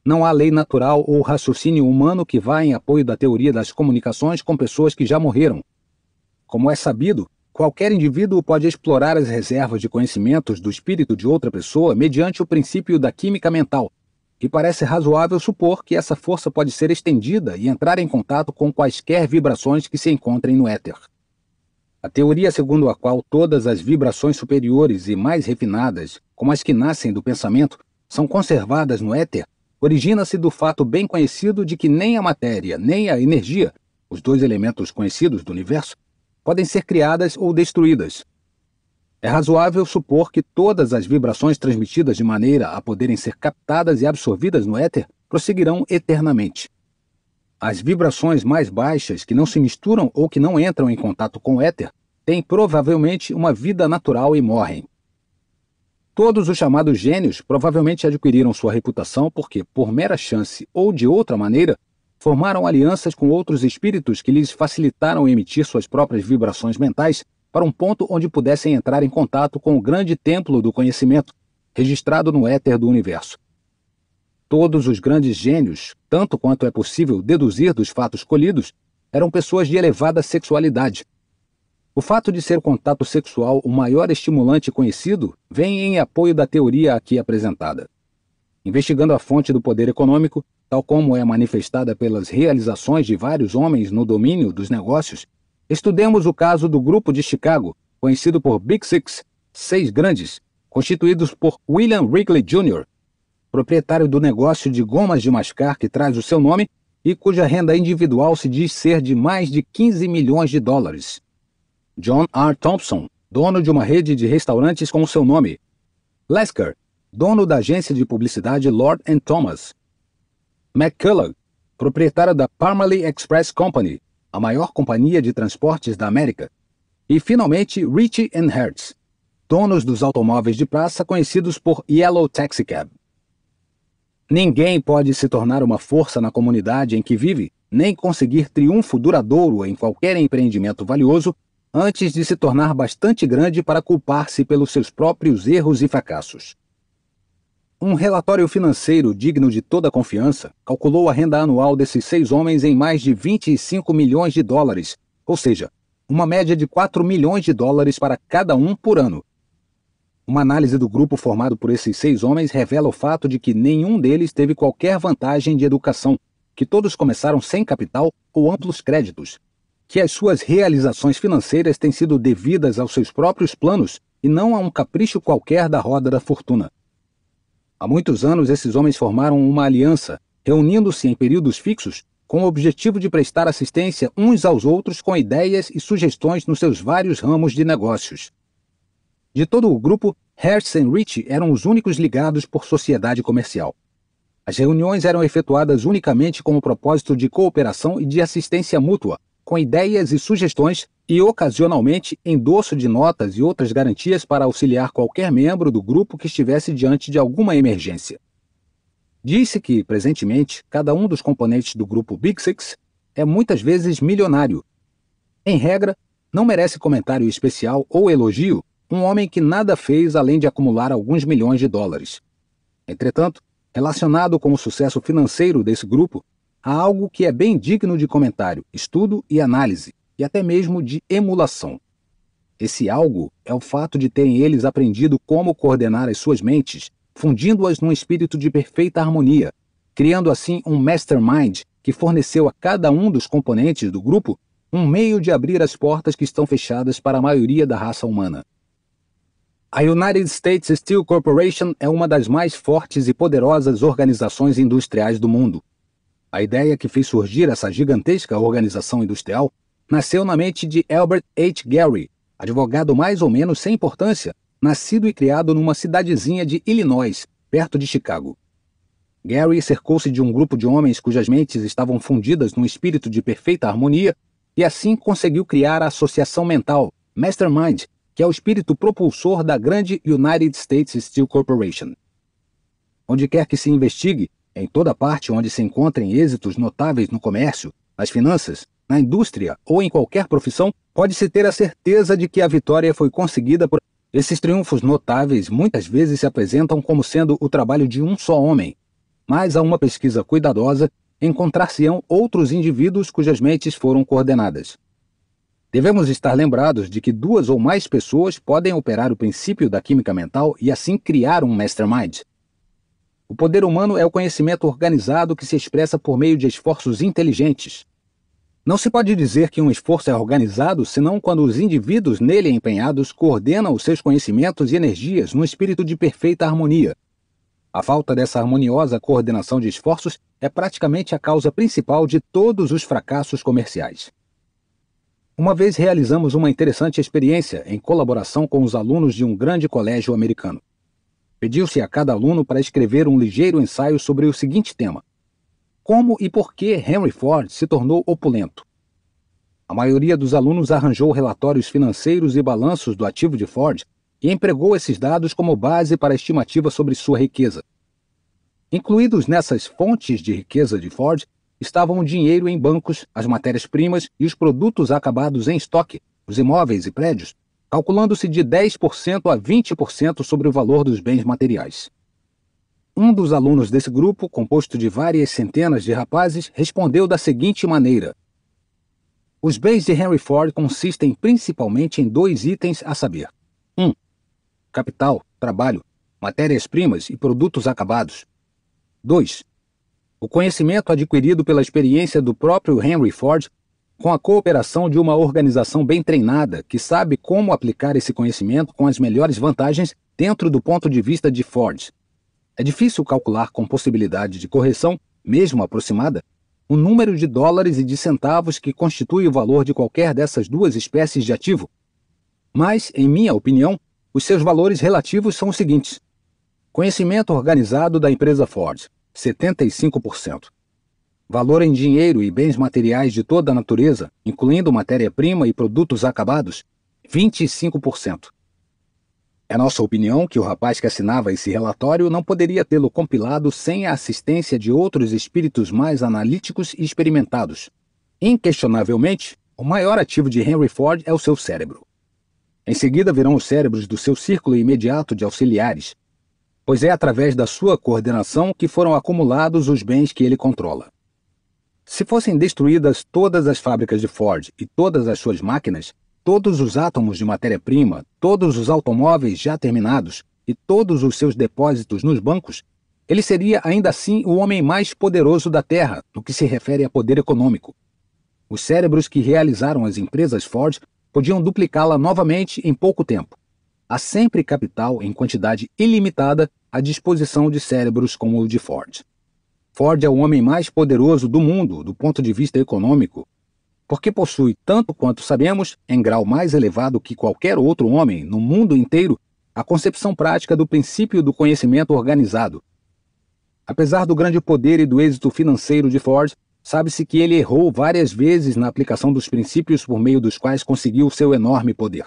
Não há lei natural ou raciocínio humano que vá em apoio da teoria das comunicações com pessoas que já morreram. Como é sabido, qualquer indivíduo pode explorar as reservas de conhecimentos do espírito de outra pessoa mediante o princípio da química mental, e parece razoável supor que essa força pode ser estendida e entrar em contato com quaisquer vibrações que se encontrem no éter. A teoria segundo a qual todas as vibrações superiores e mais refinadas, como as que nascem do pensamento, são conservadas no éter, origina-se do fato bem conhecido de que nem a matéria, nem a energia, os dois elementos conhecidos do universo, podem ser criadas ou destruídas. É razoável supor que todas as vibrações transmitidas de maneira a poderem ser captadas e absorvidas no éter prosseguirão eternamente. As vibrações mais baixas, que não se misturam ou que não entram em contato com o éter, têm provavelmente uma vida natural e morrem. Todos os chamados gênios provavelmente adquiriram sua reputação porque, por mera chance ou de outra maneira, formaram alianças com outros espíritos que lhes facilitaram emitir suas próprias vibrações mentais para um ponto onde pudessem entrar em contato com o grande templo do conhecimento, registrado no éter do universo. Todos os grandes gênios, tanto quanto é possível deduzir dos fatos colhidos, eram pessoas de elevada sexualidade. O fato de ser o contato sexual o maior estimulante conhecido vem em apoio da teoria aqui apresentada. Investigando a fonte do poder econômico, tal como é manifestada pelas realizações de vários homens no domínio dos negócios, estudemos o caso do grupo de Chicago, conhecido por Big Six, 6 grandes, constituídos por William Wrigley Jr., proprietário do negócio de gomas de mascar que traz o seu nome e cuja renda individual se diz ser de mais de 15 milhões de dólares. John R. Thompson, dono de uma rede de restaurantes com o seu nome. Lasker, dono da agência de publicidade Lord & Thomas. McCullough, proprietário da Parmalee Express Company, a maior companhia de transportes da América. E, finalmente, Ritchie & Hertz, donos dos automóveis de praça conhecidos por Yellow Taxicab. Ninguém pode se tornar uma força na comunidade em que vive, nem conseguir triunfo duradouro em qualquer empreendimento valioso, antes de se tornar bastante grande para culpar-se pelos seus próprios erros e fracassos. Um relatório financeiro digno de toda confiança calculou a renda anual desses 6 homens em mais de 25 milhões de dólares, ou seja, uma média de 4 milhões de dólares para cada um por ano. Uma análise do grupo formado por esses 6 homens revela o fato de que nenhum deles teve qualquer vantagem de educação, que todos começaram sem capital ou amplos créditos, que as suas realizações financeiras têm sido devidas aos seus próprios planos e não a um capricho qualquer da roda da fortuna. Há muitos anos, esses homens formaram uma aliança, reunindo-se em períodos fixos, com o objetivo de prestar assistência uns aos outros com ideias e sugestões nos seus vários ramos de negócios. De todo o grupo, Hertz e Rich eram os únicos ligados por sociedade comercial. As reuniões eram efetuadas unicamente com o propósito de cooperação e de assistência mútua, com ideias e sugestões e, ocasionalmente, endosso de notas e outras garantias para auxiliar qualquer membro do grupo que estivesse diante de alguma emergência. Diz-se que, presentemente, cada um dos componentes do grupo Big Six é muitas vezes milionário. Em regra, não merece comentário especial ou elogio um homem que nada fez além de acumular alguns milhões de dólares. Entretanto, relacionado com o sucesso financeiro desse grupo, há algo que é bem digno de comentário, estudo e análise, e até mesmo de emulação. Esse algo é o fato de terem eles aprendido como coordenar as suas mentes, fundindo-as num espírito de perfeita harmonia, criando assim um mastermind que forneceu a cada um dos componentes do grupo um meio de abrir as portas que estão fechadas para a maioria da raça humana. A United States Steel Corporation é uma das mais fortes e poderosas organizações industriais do mundo. A ideia que fez surgir essa gigantesca organização industrial nasceu na mente de Albert H. Gary, advogado mais ou menos sem importância, nascido e criado numa cidadezinha de Illinois, perto de Chicago. Gary cercou-se de um grupo de homens cujas mentes estavam fundidas num espírito de perfeita harmonia e assim conseguiu criar a associação mental, Mastermind, que é o espírito propulsor da grande United States Steel Corporation. Onde quer que se investigue, em toda parte onde se encontrem êxitos notáveis no comércio, nas finanças, na indústria ou em qualquer profissão, pode-se ter a certeza de que a vitória foi conseguida por... Esses triunfos notáveis muitas vezes se apresentam como sendo o trabalho de um só homem, mas a uma pesquisa cuidadosa encontrar-se-ão outros indivíduos cujas mentes foram coordenadas. Devemos estar lembrados de que 2 ou mais pessoas podem operar o princípio da química mental e assim criar um mastermind. O poder humano é o conhecimento organizado que se expressa por meio de esforços inteligentes. Não se pode dizer que um esforço é organizado senão quando os indivíduos nele empenhados coordenam os seus conhecimentos e energias num espírito de perfeita harmonia. A falta dessa harmoniosa coordenação de esforços é praticamente a causa principal de todos os fracassos comerciais. Uma vez realizamos uma interessante experiência em colaboração com os alunos de um grande colégio americano. Pediu-se a cada aluno para escrever um ligeiro ensaio sobre o seguinte tema: como e por que Henry Ford se tornou opulento? A maioria dos alunos arranjou relatórios financeiros e balanços do ativo de Ford e empregou esses dados como base para a estimativa sobre sua riqueza. Incluídos nessas fontes de riqueza de Ford estavam o dinheiro em bancos, as matérias-primas e os produtos acabados em estoque, os imóveis e prédios, calculando-se de 10% a 20% sobre o valor dos bens materiais. Um dos alunos desse grupo, composto de várias centenas de rapazes, respondeu da seguinte maneira: os bens de Henry Ford consistem principalmente em 2 itens a saber: 1. Capital, trabalho, matérias-primas e produtos acabados. 2. O conhecimento adquirido pela experiência do próprio Henry Ford com a cooperação de uma organização bem treinada que sabe como aplicar esse conhecimento com as melhores vantagens dentro do ponto de vista de Ford. É difícil calcular com possibilidade de correção, mesmo aproximada, o número de dólares e de centavos que constitui o valor de qualquer dessas 2 espécies de ativo. Mas, em minha opinião, os seus valores relativos são os seguintes: conhecimento organizado da empresa Ford, 75%. Valor em dinheiro e bens materiais de toda a natureza, incluindo matéria-prima e produtos acabados, 25%. É nossa opinião que o rapaz que assinava esse relatório não poderia tê-lo compilado sem a assistência de outros espíritos mais analíticos e experimentados. Inquestionavelmente, o maior ativo de Henry Ford é o seu cérebro. Em seguida virão os cérebros do seu círculo imediato de auxiliares. pois é através da sua coordenação que foram acumulados os bens que ele controla. Se fossem destruídas todas as fábricas de Ford e todas as suas máquinas, todos os átomos de matéria-prima, todos os automóveis já terminados e todos os seus depósitos nos bancos, ele seria ainda assim o homem mais poderoso da Terra no que se refere a poder econômico. Os cérebros que realizaram as empresas Ford podiam duplicá-la novamente em pouco tempo. Há sempre capital em quantidade ilimitada à disposição de cérebros como o de Ford. Ford é o homem mais poderoso do mundo do ponto de vista econômico, porque possui, tanto quanto sabemos, em grau mais elevado que qualquer outro homem no mundo inteiro, a concepção prática do princípio do conhecimento organizado. Apesar do grande poder e do êxito financeiro de Ford, sabe-se que ele errou várias vezes na aplicação dos princípios por meio dos quais conseguiu seu enorme poder.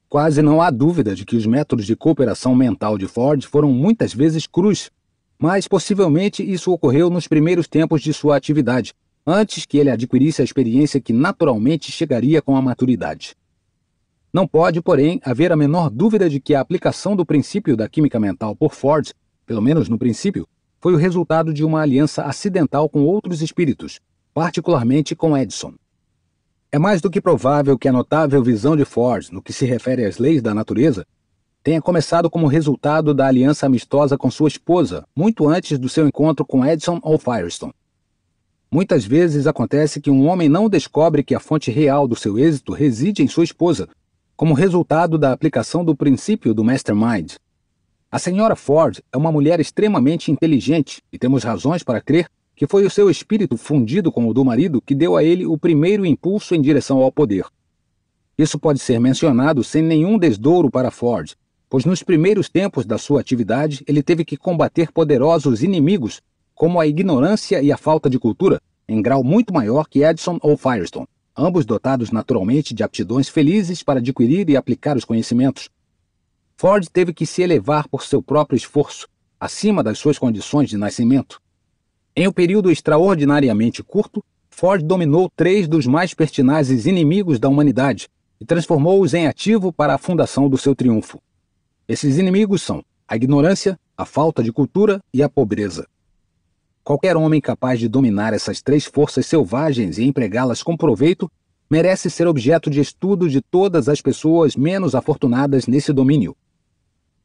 Quase não há dúvida de que os métodos de cooperação mental de Ford foram muitas vezes crus, mas possivelmente isso ocorreu nos primeiros tempos de sua atividade, antes que ele adquirisse a experiência que naturalmente chegaria com a maturidade. Não pode, porém, haver a menor dúvida de que a aplicação do princípio da química mental por Ford, pelo menos no princípio, foi o resultado de uma aliança acidental com outros espíritos, particularmente com Edison. É mais do que provável que a notável visão de Ford no que se refere às leis da natureza tenha começado como resultado da aliança amistosa com sua esposa, muito antes do seu encontro com Edison ou Firestone. Muitas vezes acontece que um homem não descobre que a fonte real do seu êxito reside em sua esposa, como resultado da aplicação do princípio do Mastermind. A senhora Ford é uma mulher extremamente inteligente e temos razões para crer que foi o seu espírito fundido com o do marido que deu a ele o primeiro impulso em direção ao poder. Isso pode ser mencionado sem nenhum desdouro para Ford, pois nos primeiros tempos da sua atividade ele teve que combater poderosos inimigos, como a ignorância e a falta de cultura, em grau muito maior que Edison ou Firestone, ambos dotados naturalmente de aptidões felizes para adquirir e aplicar os conhecimentos. Ford teve que se elevar por seu próprio esforço, acima das suas condições de nascimento. Em um período extraordinariamente curto, Ford dominou 3 dos mais pertinazes inimigos da humanidade e transformou-os em ativo para a fundação do seu triunfo. Esses inimigos são a ignorância, a falta de cultura e a pobreza. Qualquer homem capaz de dominar essas 3 forças selvagens e empregá-las com proveito merece ser objeto de estudo de todas as pessoas menos afortunadas nesse domínio.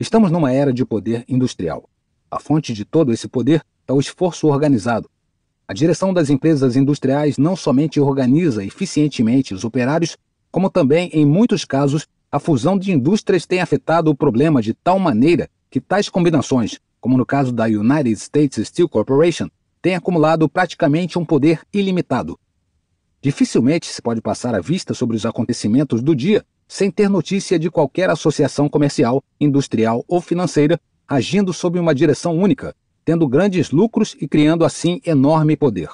Estamos numa era de poder industrial. A fonte de todo esse poder é o esforço organizado. A direção das empresas industriais não somente organiza eficientemente os operários, como também, em muitos casos, a fusão de indústrias tem afetado o problema de tal maneira que tais combinações, como no caso da United States Steel Corporation, têm acumulado praticamente um poder ilimitado. Dificilmente se pode passar a vista sobre os acontecimentos do dia sem ter notícia de qualquer associação comercial, industrial ou financeira agindo sob uma direção única, tendo grandes lucros e criando assim enorme poder.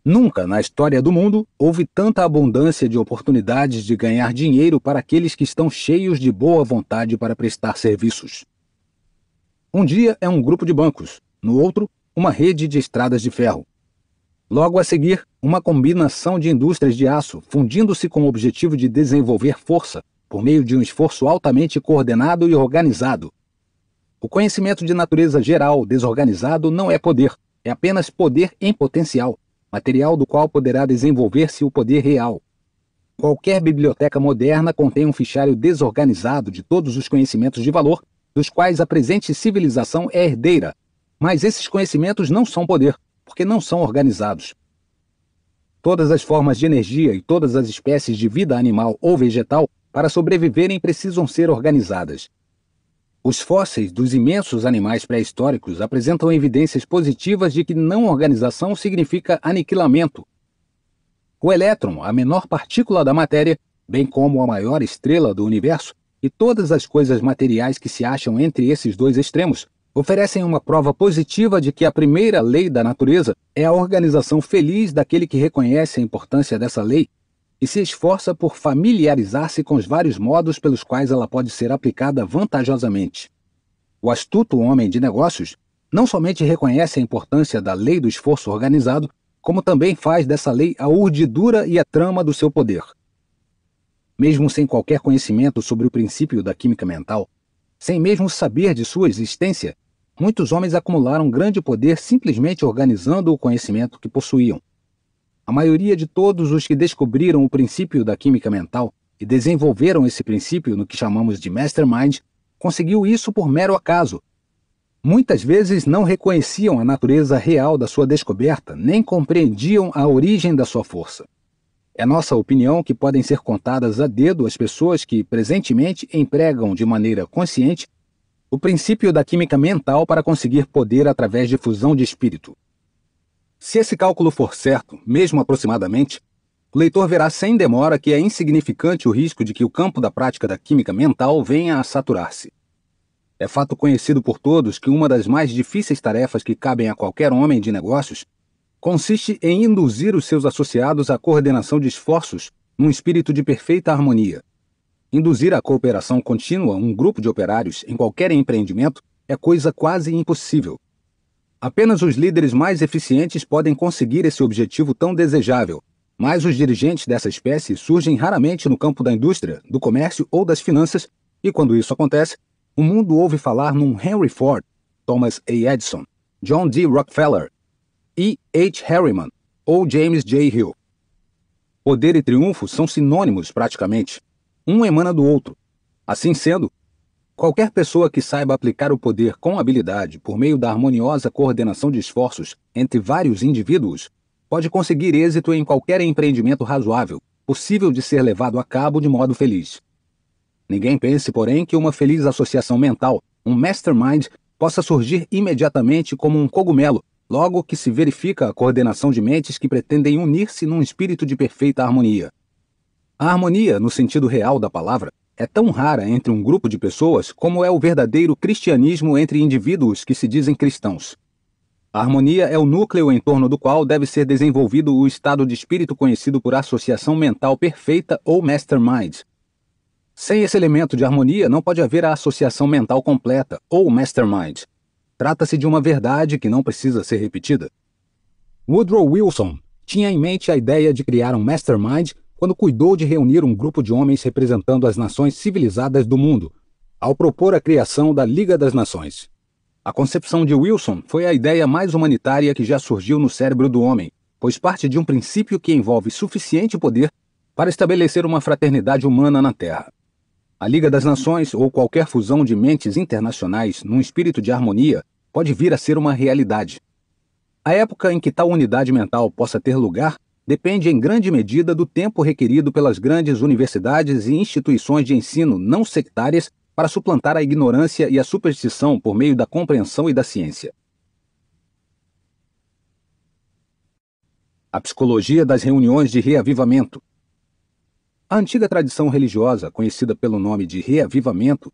Nunca na história do mundo houve tanta abundância de oportunidades de ganhar dinheiro para aqueles que estão cheios de boa vontade para prestar serviços. Um dia é um grupo de bancos, no outro, uma rede de estradas de ferro. Logo a seguir, uma combinação de indústrias de aço, fundindo-se com o objetivo de desenvolver força, por meio de um esforço altamente coordenado e organizado. O conhecimento de natureza geral desorganizado não é poder, é apenas poder em potencial, material do qual poderá desenvolver-se o poder real. Qualquer biblioteca moderna contém um fichário desorganizado de todos os conhecimentos de valor, dos quais a presente civilização é herdeira, mas esses conhecimentos não são poder, porque não são organizados. Todas as formas de energia e todas as espécies de vida animal ou vegetal, para sobreviverem, precisam ser organizadas. Os fósseis dos imensos animais pré-históricos apresentam evidências positivas de que não organização significa aniquilamento. O elétron, a menor partícula da matéria, bem como a maior estrela do universo, e todas as coisas materiais que se acham entre esses dois extremos, oferecem uma prova positiva de que a primeira lei da natureza é a organização feliz daquele que reconhece a importância dessa lei e se esforça por familiarizar-se com os vários modos pelos quais ela pode ser aplicada vantajosamente. O astuto homem de negócios não somente reconhece a importância da lei do esforço organizado, como também faz dessa lei a urdidura e a trama do seu poder. Mesmo sem qualquer conhecimento sobre o princípio da química mental, Sem mesmo saber de sua existência, muitos homens acumularam grande poder simplesmente organizando o conhecimento que possuíam. A maioria de todos os que descobriram o princípio da química mental e desenvolveram esse princípio no que chamamos de mastermind, conseguiu isso por mero acaso. Muitas vezes não reconheciam a natureza real da sua descoberta, nem compreendiam a origem da sua força. É nossa opinião que podem ser contadas a dedo as pessoas que, presentemente, empregam de maneira consciente o princípio da química mental para conseguir poder através de fusão de espírito. Se esse cálculo for certo, mesmo aproximadamente, o leitor verá sem demora que é insignificante o risco de que o campo da prática da química mental venha a saturar-se. É fato conhecido por todos que uma das mais difíceis tarefas que cabem a qualquer homem de negócios consiste em induzir os seus associados à coordenação de esforços num espírito de perfeita harmonia. Induzir a cooperação contínua um grupo de operários em qualquer empreendimento é coisa quase impossível. Apenas os líderes mais eficientes podem conseguir esse objetivo tão desejável, mas os dirigentes dessa espécie surgem raramente no campo da indústria, do comércio ou das finanças, e quando isso acontece, o mundo ouve falar num Henry Ford, Thomas A. Edison, John D. Rockefeller, E. H. Harriman ou James J. Hill. Poder e triunfo são sinônimos praticamente. Um emana do outro. Assim sendo, qualquer pessoa que saiba aplicar o poder com habilidade por meio da harmoniosa coordenação de esforços entre vários indivíduos pode conseguir êxito em qualquer empreendimento razoável, possível de ser levado a cabo de modo feliz. Ninguém pense, porém, que uma feliz associação mental, um mastermind, possa surgir imediatamente como um cogumelo, logo que se verifica a coordenação de mentes que pretendem unir-se num espírito de perfeita harmonia. A harmonia, no sentido real da palavra, é tão rara entre um grupo de pessoas como é o verdadeiro cristianismo entre indivíduos que se dizem cristãos. A harmonia é o núcleo em torno do qual deve ser desenvolvido o estado de espírito conhecido por associação mental perfeita ou mastermind. Sem esse elemento de harmonia, não pode haver a associação mental completa, ou mastermind. Trata-se de uma verdade que não precisa ser repetida. Woodrow Wilson tinha em mente a ideia de criar um mastermind quando cuidou de reunir um grupo de homens representando as nações civilizadas do mundo, ao propor a criação da Liga das Nações. A concepção de Wilson foi a ideia mais humanitária que já surgiu no cérebro do homem, pois parte de um princípio que envolve suficiente poder para estabelecer uma fraternidade humana na Terra. A Liga das Nações, ou qualquer fusão de mentes internacionais num espírito de harmonia, pode vir a ser uma realidade. A época em que tal unidade mental possa ter lugar depende em grande medida do tempo requerido pelas grandes universidades e instituições de ensino não sectárias para suplantar a ignorância e a superstição por meio da compreensão e da ciência. A psicologia das reuniões de reavivamento. A antiga tradição religiosa, conhecida pelo nome de reavivamento,